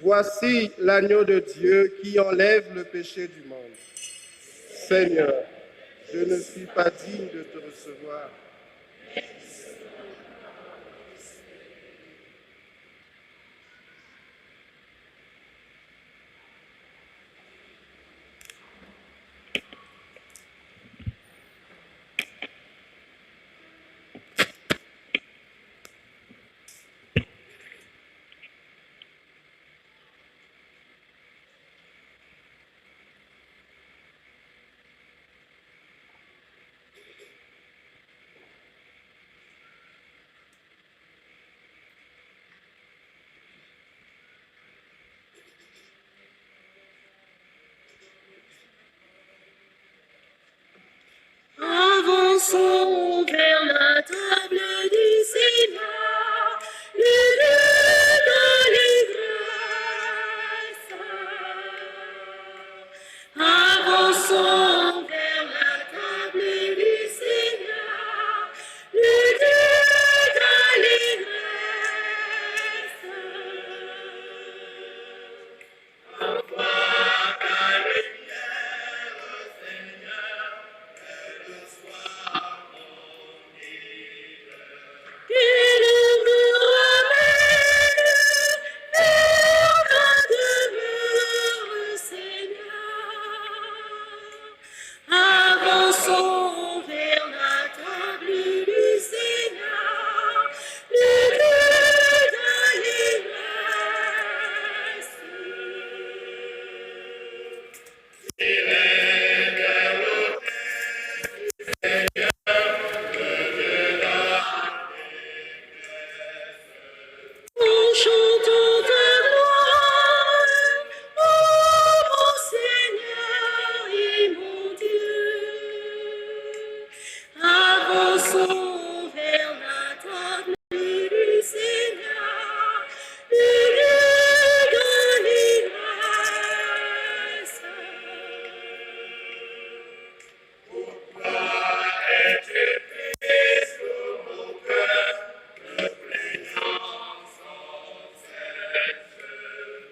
Voici l'agneau de Dieu qui enlève le péché du monde. Seigneur, je ne suis pas digne de te recevoir. Avançons vers la table du Seigneur, le Dieu d'allégresse. Qu'il nous ramène vers ta demeure, Seigneur. Avançons vers la table du Seigneur, le Dieu d'allégresse. En chantant ta gloire, ô mon Seigneur et mon Dieu. Avançons vers la table du Seigneur, le Dieu d'allégresse.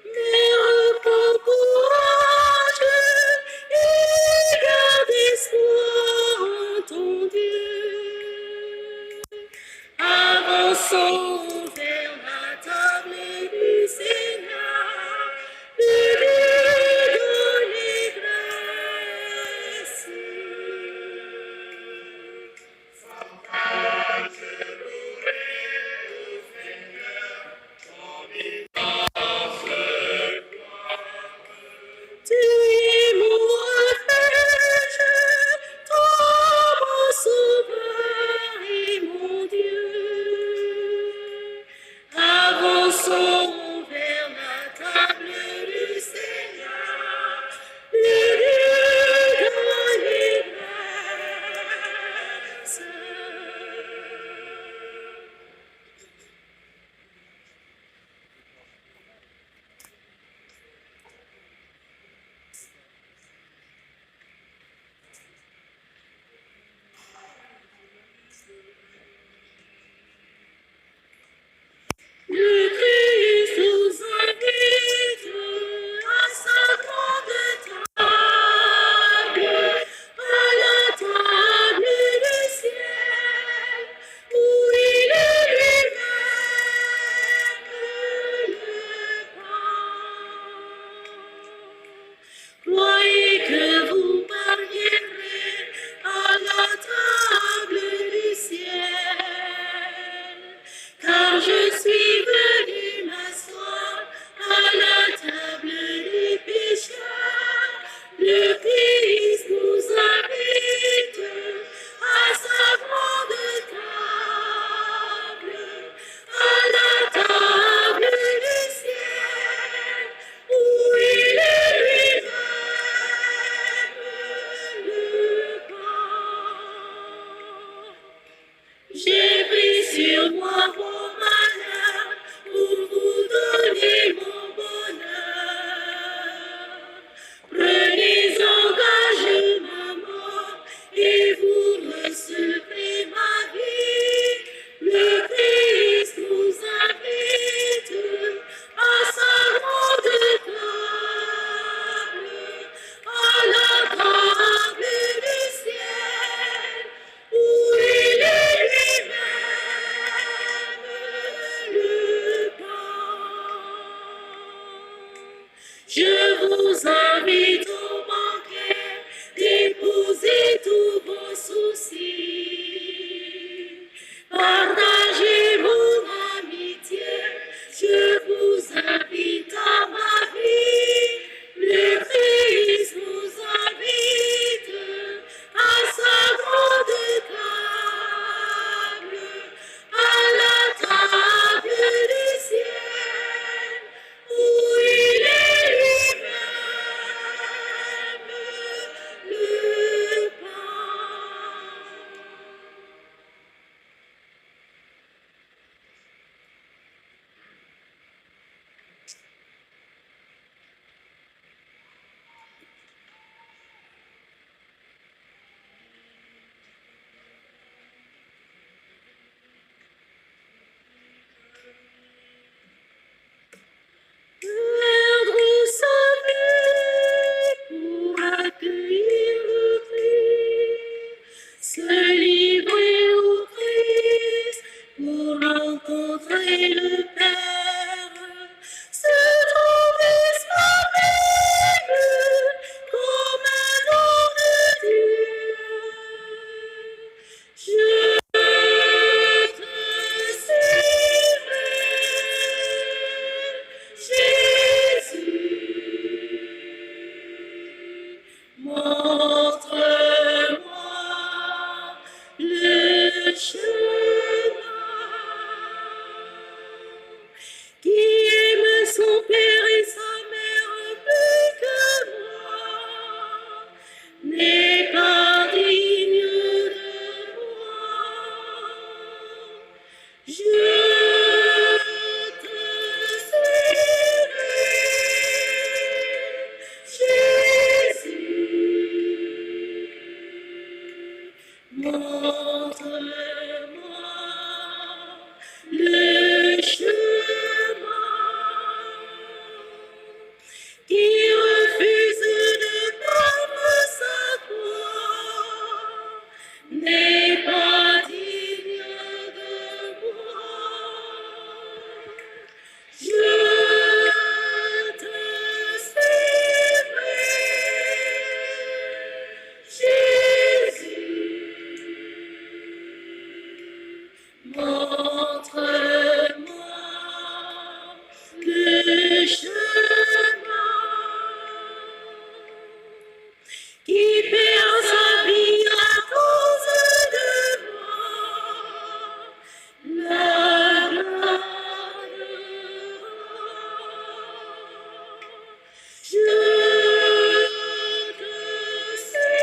Mais reprends courage et garde espoir en ton Dieu. Avançons vers la table du Seigneur, le Dieu d'allégresse. Tu es mon refuge, toi mon sauveur et mon Dieu. Avançons vers la table du Seigneur, le Dieu d'allégresse. Le Christ nous invite à sa grande table, à la table du ciel, où il est lui-même le pain. Croyez que vous parviendrez à la table du ciel, car je suis venu m'asseoir à la table des pécheurs. Le Christ nous invite à sa grande table, à la table du ciel, où il est lui-même Montre-moi le chemin. Qui aime son père et sa mère plus que moi n'est pas digne de moi. Je te suivrai, Jésus. Montre-moi le chemin qui refuse de prendre sa croix n'est pas digne de moi. Je te suivrai, Jésus. Montre-moi le chemin qui perd sa vie à cause de moi. La je te suivrai,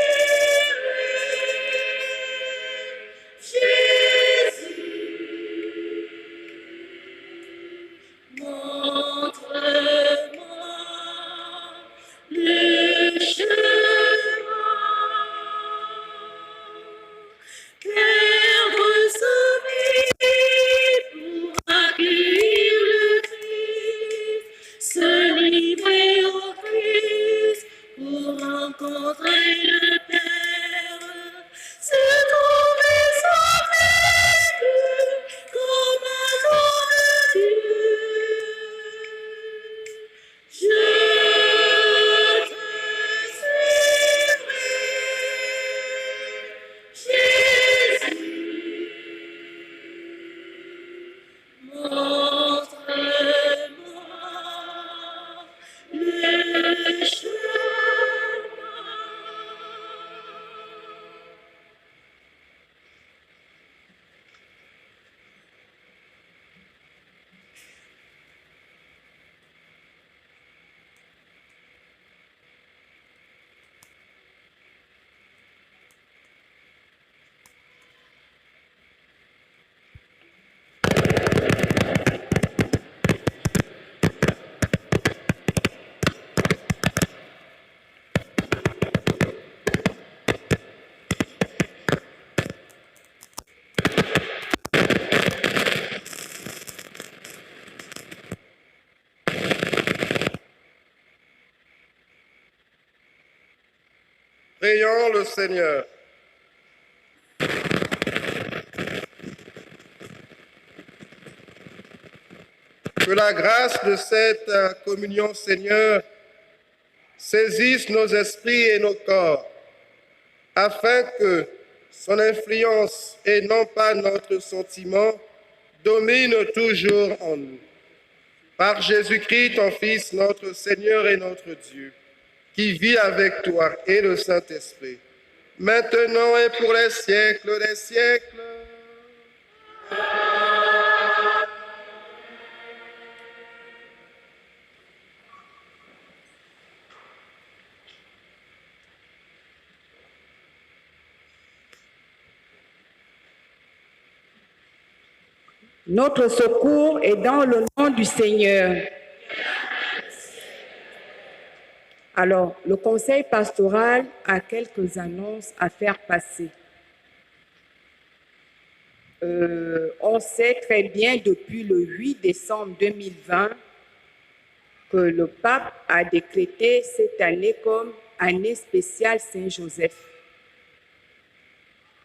Jésus. Montre-moi le chemin. Perdre sa vie pour accueillir le Christ, se livrer au Christ pour rencontrer le Père, se trouver avec lui comme un enfant de Dieu. Je te suivrai, Jésus. Montre-moi le chemin. Prions le Seigneur. Que la grâce de cette communion, Seigneur, saisisse nos esprits et nos corps, afin que son influence et non pas notre sentiment domine toujours en nous. Par Jésus-Christ, ton Fils, notre Seigneur et notre Dieu, qui vit avec toi et le Saint-Esprit, maintenant et pour les siècles des siècles. Notre secours est dans le nom du Seigneur. Alors, le conseil pastoral a quelques annonces à faire passer. On sait très bien depuis le 8 décembre 2020 que le pape a décrété cette année comme année spéciale Saint-Joseph.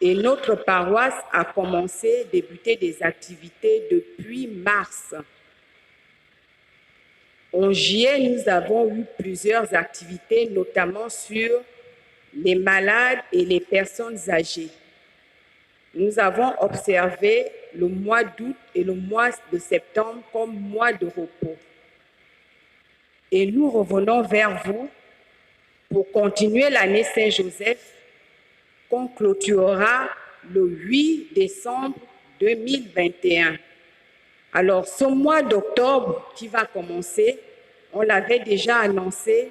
Et notre paroisse a débuté des activités depuis mars. En juillet, nous avons eu plusieurs activités, notamment sur les malades et les personnes âgées. Nous avons observé le mois d'août et le mois de septembre comme mois de repos. Et nous revenons vers vous pour continuer l'année Saint-Joseph qu'on clôturera le 8 décembre 2021. Alors, ce mois d'octobre qui va commencer, on l'avait déjà annoncé,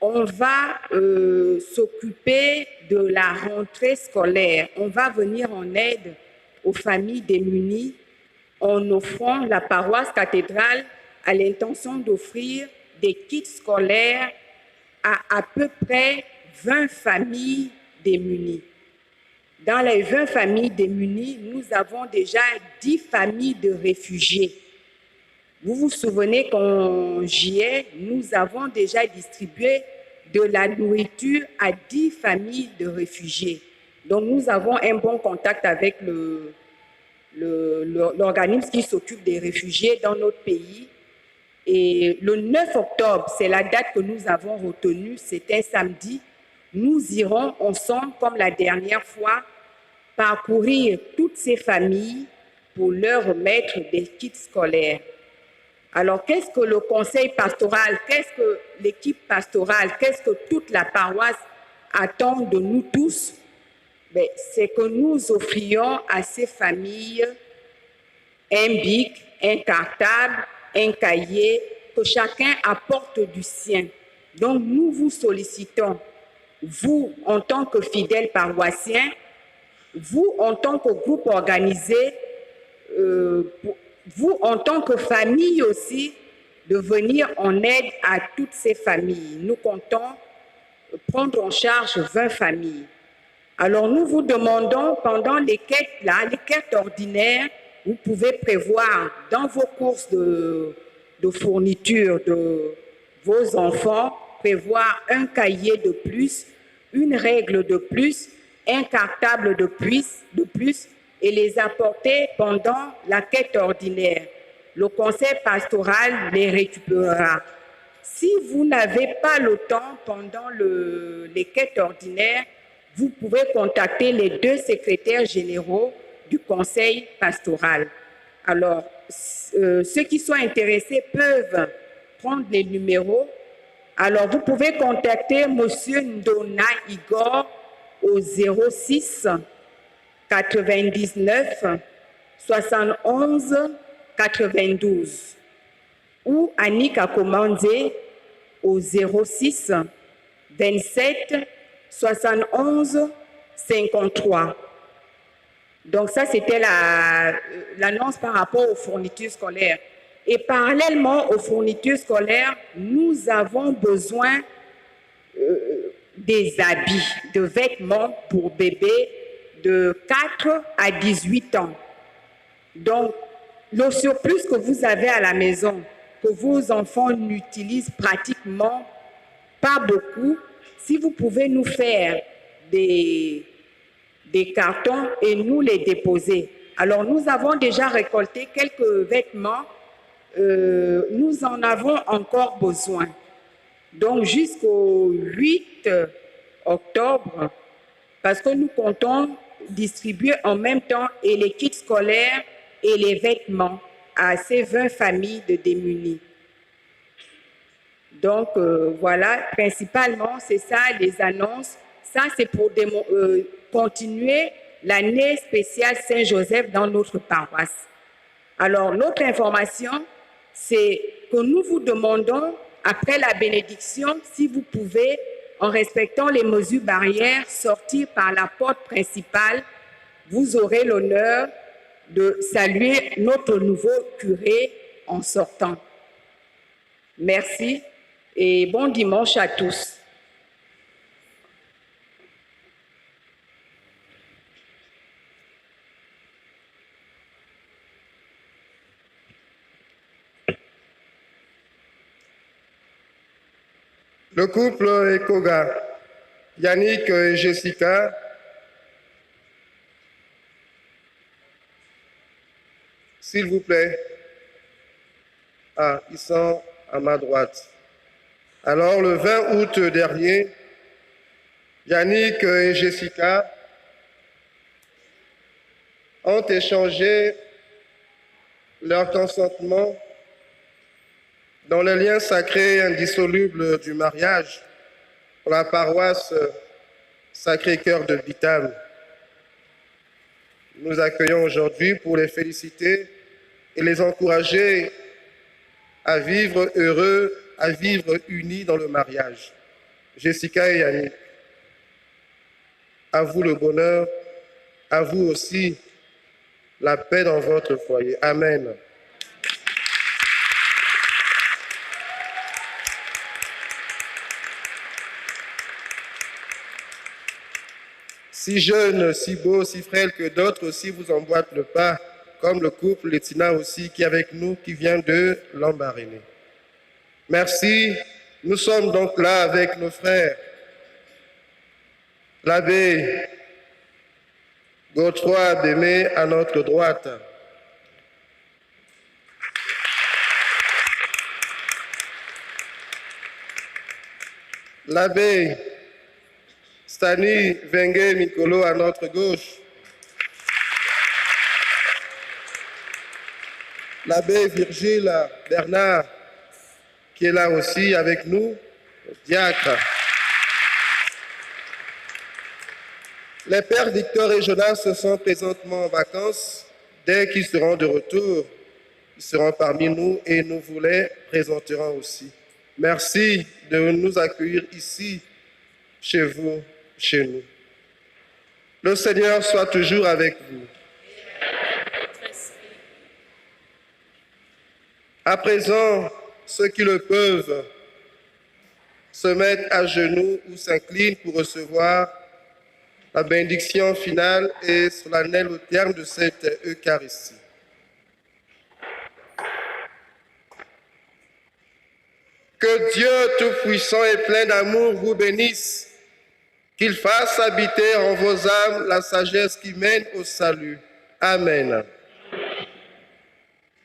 on va s'occuper de la rentrée scolaire. On va venir en aide aux familles démunies en offrant la paroisse cathédrale à l'intention d'offrir des kits scolaires à peu près 20 familles démunies. Dans les 20 familles démunies, nous avons déjà 10 familles de réfugiés. Vous vous souvenez qu'en juillet, nous avons déjà distribué de la nourriture à 10 familles de réfugiés. Donc, nous avons un bon contact avec l'organisme qui s'occupe des réfugiés dans notre pays. Et le 9 octobre, c'est la date que nous avons retenue, c'est un samedi. Nous irons ensemble, comme la dernière fois, parcourir toutes ces familles pour leur remettre des kits scolaires. Alors, qu'est-ce que le conseil pastoral, qu'est-ce que l'équipe pastorale, qu'est-ce que toute la paroisse attend de nous tous? C'est que nous offrions à ces familles un bic, un cartable, un cahier, que chacun apporte du sien. Donc, nous vous sollicitons, vous en tant que fidèles paroissiens, vous en tant que groupe organisé, vous en tant que famille aussi, de venir en aide à toutes ces familles. Nous comptons prendre en charge 20 familles. Alors nous vous demandons, pendant les quêtes ordinaires, vous pouvez prévoir dans vos courses de fourniture de vos enfants, prévoir un cahier de plus, une règle de plus, un cartable de plus et les apporter pendant la quête ordinaire. Le conseil pastoral les récupérera. Si vous n'avez pas le temps pendant les quêtes ordinaires, vous pouvez contacter les 2 secrétaires généraux du conseil pastoral. Alors, ceux qui sont intéressés peuvent prendre les numéros. Alors, vous pouvez contacter M. Ndona Igor au 06 99 71 92 ou Annick Akomandze au 06 27 71 53. Donc ça, c'était l'annonce par rapport aux fournitures scolaires. Et parallèlement aux fournitures scolaires, nous avons besoin des habits, de vêtements pour bébés de 4 à 18 ans. Donc, le surplus que vous avez à la maison, que vos enfants n'utilisent pratiquement pas beaucoup, si vous pouvez nous faire des cartons et nous les déposer. Alors, nous avons déjà récolté quelques vêtements. Nous en avons encore besoin. Donc, jusqu'au 8 octobre, parce que nous comptons distribuer en même temps et les kits scolaires et les vêtements à ces 20 familles de démunis. Donc, voilà, principalement, c'est ça, les annonces. Ça, c'est pour continuer l'année spéciale Saint-Joseph dans notre paroisse. Alors, l'autre information, c'est que nous vous demandons, après la bénédiction, si vous pouvez, en respectant les mesures barrières, sortir par la porte principale. Vous aurez l'honneur de saluer notre nouveau curé en sortant. Merci et bon dimanche à tous. Le couple Ekoga, Yannick et Jessica, s'il vous plaît. Ah, ils sont à ma droite. Alors, le 20 août dernier, Yannick et Jessica ont échangé leur consentement dans les liens sacrés indissolubles du mariage pour la paroisse Sacré-Cœur de Bitam. Nous accueillons aujourd'hui pour les féliciter et les encourager à vivre heureux, à vivre unis dans le mariage. Jessica et Yannick, à vous le bonheur, à vous aussi la paix dans votre foyer. Amen. Si jeune, si beau, si frêle que d'autres aussi vous emboîtent le pas, comme le couple Lettina aussi qui est avec nous, qui vient de Lambaréné. Merci. Nous sommes donc là avec nos frères. L'abbé Godefroy Démé à notre droite. L'abbé Stani Vengue Mikolo à notre gauche. L'abbé Virgile Bernard qui est là aussi avec nous, diacre. Les pères Victor et Jonas sont présentement en vacances. Dès qu'ils seront de retour, ils seront parmi nous et nous vous les présenterons aussi. Merci de nous accueillir ici, chez vous, chez nous. Le Seigneur soit toujours avec vous. À présent, ceux qui le peuvent se mettent à genoux ou s'inclinent pour recevoir la bénédiction finale et solennelle au terme de cette Eucharistie. Que Dieu Tout-Puissant et plein d'amour vous bénisse, qu'il fasse habiter en vos âmes la sagesse qui mène au salut. Amen.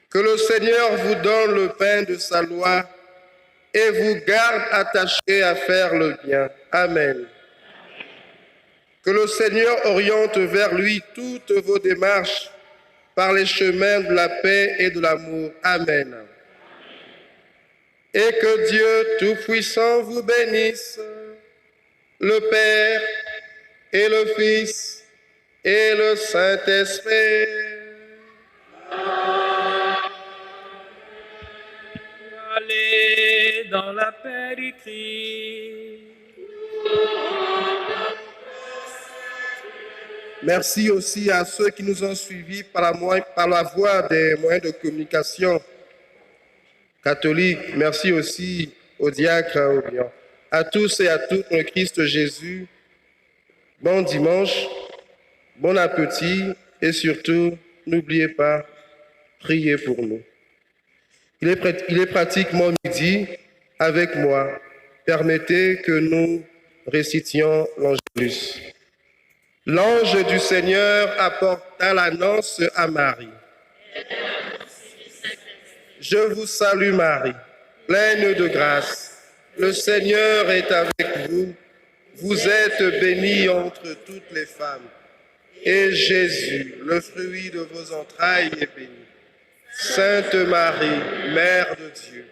Que le Seigneur vous donne le pain de sa loi et vous garde attachés à faire le bien. Amen. Que le Seigneur oriente vers lui toutes vos démarches par les chemins de la paix et de l'amour. Amen. Et que Dieu Tout-Puissant vous bénisse, le Père et le Fils et le Saint-Esprit. Allez dans la paix du Christ. Merci aussi à ceux qui nous ont suivis par la voie des moyens de communication catholiques. Merci aussi aux diacres, à tous et à toutes, en Christ Jésus. Bon dimanche, bon appétit et surtout, n'oubliez pas, priez pour nous. Il est pratiquement midi. Avec moi, permettez que nous récitions l'Angélus. L'ange du Seigneur apporta l'annonce à Marie. Je vous salue Marie, pleine de grâce. Le Seigneur est avec vous. Vous êtes bénie entre toutes les femmes. Et Jésus, le fruit de vos entrailles, est béni. Sainte Marie, Mère de Dieu,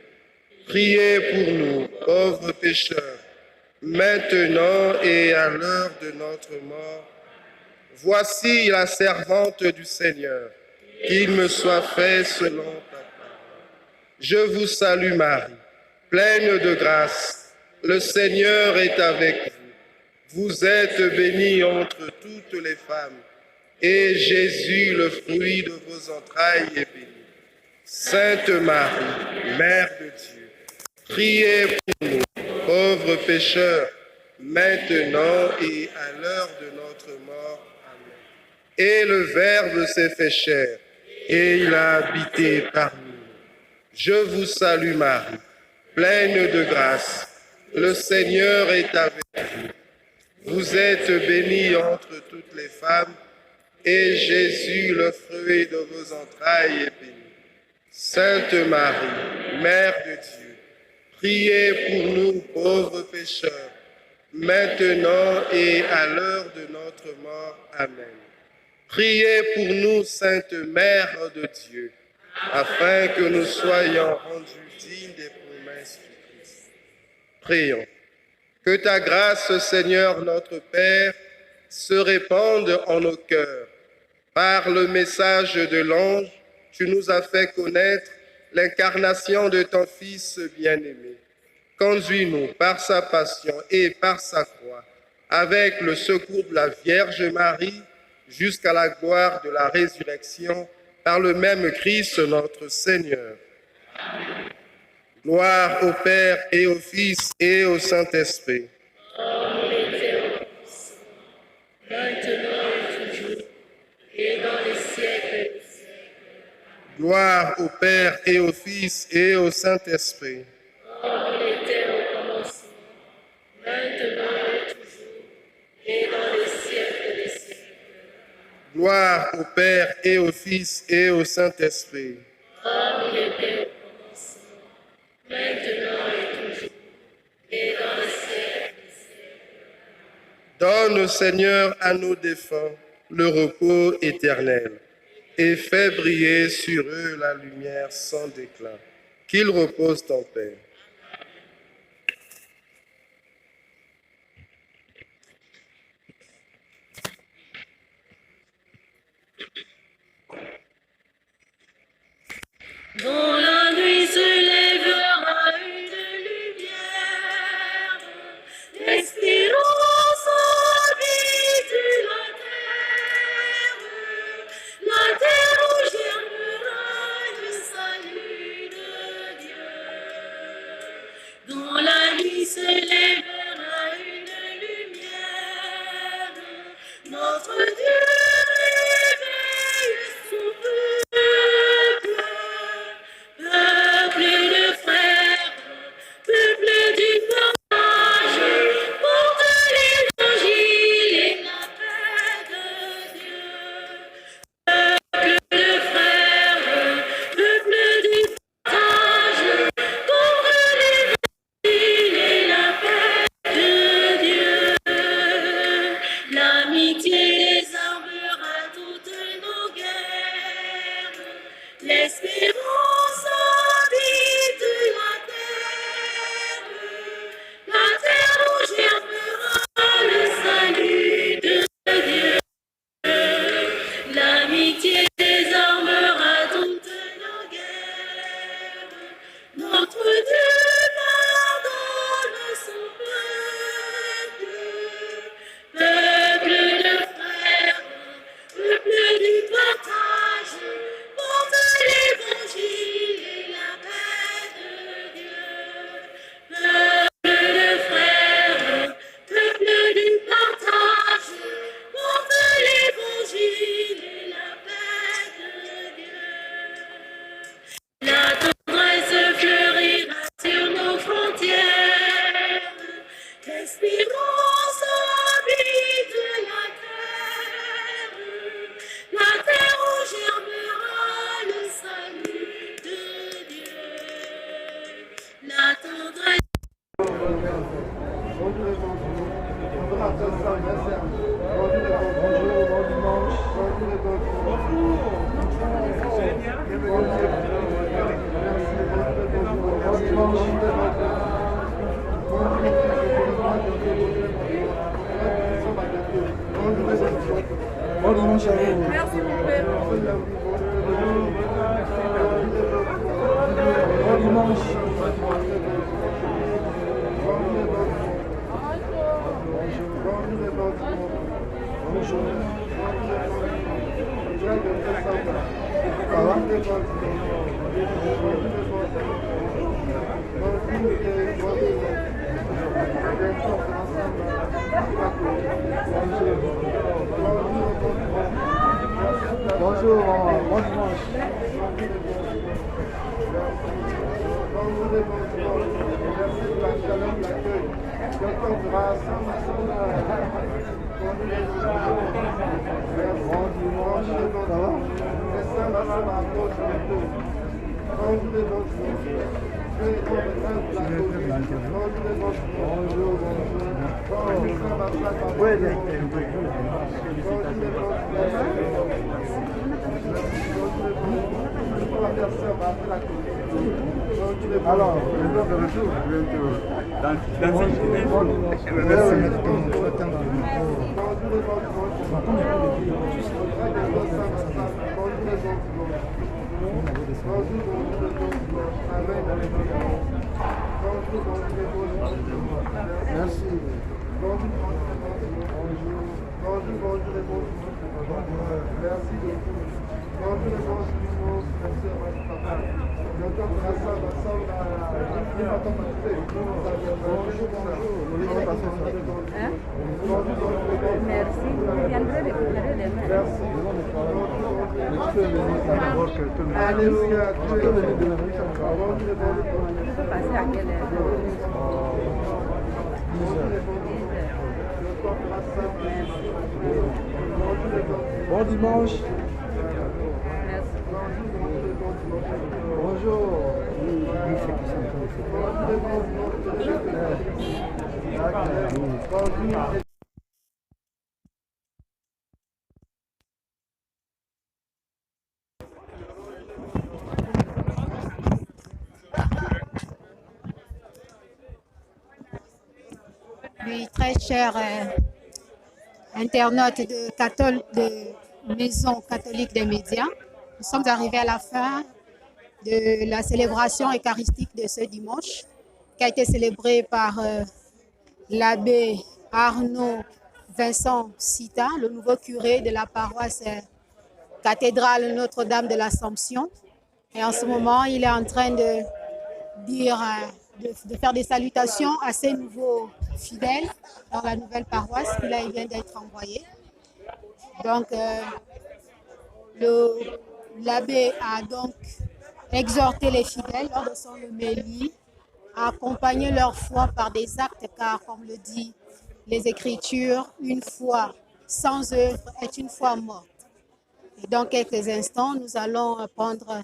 priez pour nous, pauvres pécheurs, maintenant et à l'heure de notre mort. Voici la servante du Seigneur, qu'il me soit fait selon ta parole. Je vous salue Marie, pleine de grâce. Le Seigneur est avec vous. Vous êtes bénie entre toutes les femmes, et Jésus, le fruit de vos entrailles, est béni. Sainte Marie, Mère de Dieu, priez pour nous, pauvres pécheurs, maintenant et à l'heure de notre mort. Et le Verbe s'est fait chair, et il a habité parmi nous. Je vous salue Marie, pleine de grâce. Le Seigneur est avec vous. Vous êtes bénie entre toutes les femmes, et Jésus, le fruit de vos entrailles, est béni. Sainte Marie, Mère de Dieu, priez pour nous pauvres pécheurs, maintenant et à l'heure de notre mort. Amen. Priez pour nous, Sainte Mère de Dieu, afin que nous soyons rendus dignes des promesses du Christ. Prions. Que ta grâce, Seigneur notre Père, se répande en nos cœurs. Par le message de l'ange, tu nous as fait connaître l'incarnation de ton Fils bien-aimé. Conduis-nous par sa passion et par sa croix, avec le secours de la Vierge Marie, jusqu'à la gloire de la résurrection, par le même Christ notre Seigneur. Gloire au Père et au Fils et au Saint-Esprit. Gloire au Père et au Fils et au Saint-Esprit. Gloire au Père et au Fils et au Saint-Esprit. Donne, Seigneur, à nos défunts le repos éternel et fais briller sur eux la lumière sans déclin. Qu'ils reposent en paix. Dans la nuit se lèvera une lumière, l'espérance habite la terre où germera le salut de Dieu. Dans la nuit se lèvera une lumière, notre Dieu réveille son peuple. Peuple de frères, peuple du partage, porte l'évangile et la paix de Dieu. Peuple de frères, peuple du partage, porte l'évangile et la paix de Dieu. L'amitié désarmera toutes nos guerres, l'espérance habite la terre où germera le salut de Dieu. L'amitié désarmera toutes nos guerres, notre Dieu pardonne son peuple. Peuple de frères, peuple du partage, porte l'évangile et la paix de Dieu. Peuple de frères, peuple du partage, porte l'évangile et la paix de Dieu. La tendresse fleurira sur nos frontières, l'espérance habite la terre où germera le salut de Dieu. La tendresse. Merci mon père. Bonjour, bon dimanche. Merci pour la chaleur de l'accueil. Docteur Grâce, bon dimanche, ça va? Alors, le jour de retour, dans cette merci. Merci, vous viendrez récupérer les mains. Alléluia. Je peux passer à quelle heure? 10 heures. Bon dimanche. Merci. Bonjour. Oui, très cher internaute de Maison catholique des médias, nous sommes arrivés à la fin de la célébration eucharistique de ce dimanche, qui a été célébrée par l'abbé Arnaud Vincent Sita, le nouveau curé de la paroisse cathédrale Notre-Dame de l'Assomption. Et en ce moment, il est en train de dire, de faire des salutations à ces nouveaux fidèles dans la nouvelle paroisse qu'il vient d'être envoyé. Donc, l'abbé a donc exhorté les fidèles lors de son homélie à accompagner leur foi par des actes, car, comme le dit les Écritures, une foi sans œuvre est une foi morte. Et dans quelques instants, nous allons prendre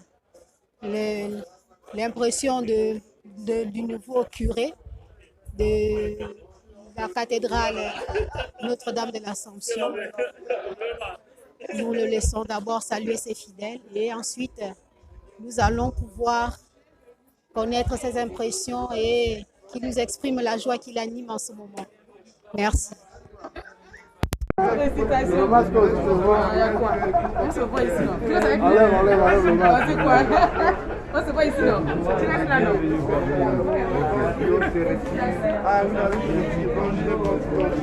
l'impression du nouveau curé de la cathédrale Notre-Dame de l'Assomption. Nous le laissons d'abord saluer ses fidèles et ensuite nous allons pouvoir connaître ses impressions et qu'il nous exprime la joie qui l'anime en ce moment. Merci. Le masque, on se voit ici, non? Enlève le masque. C'est quoi? On se voit ici, non? Tu restes là, non? Ah, vous avez dit, bonjour, bon dimanche.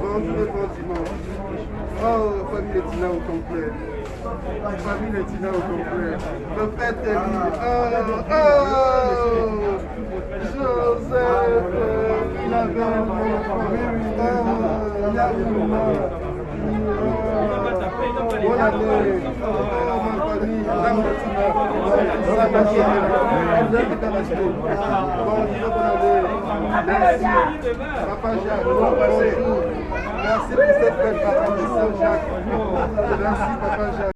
Bonjour, bon dimanche. Oh, famille Tina au complet. Famille Tina au complet. Le frère Telly. Joseph. Il avait un bonne année. Ma famille. Merci. Papa Jacques. Bonjour. Merci pour cette belle parole de Saint Jacques. Merci, Papa Jacques.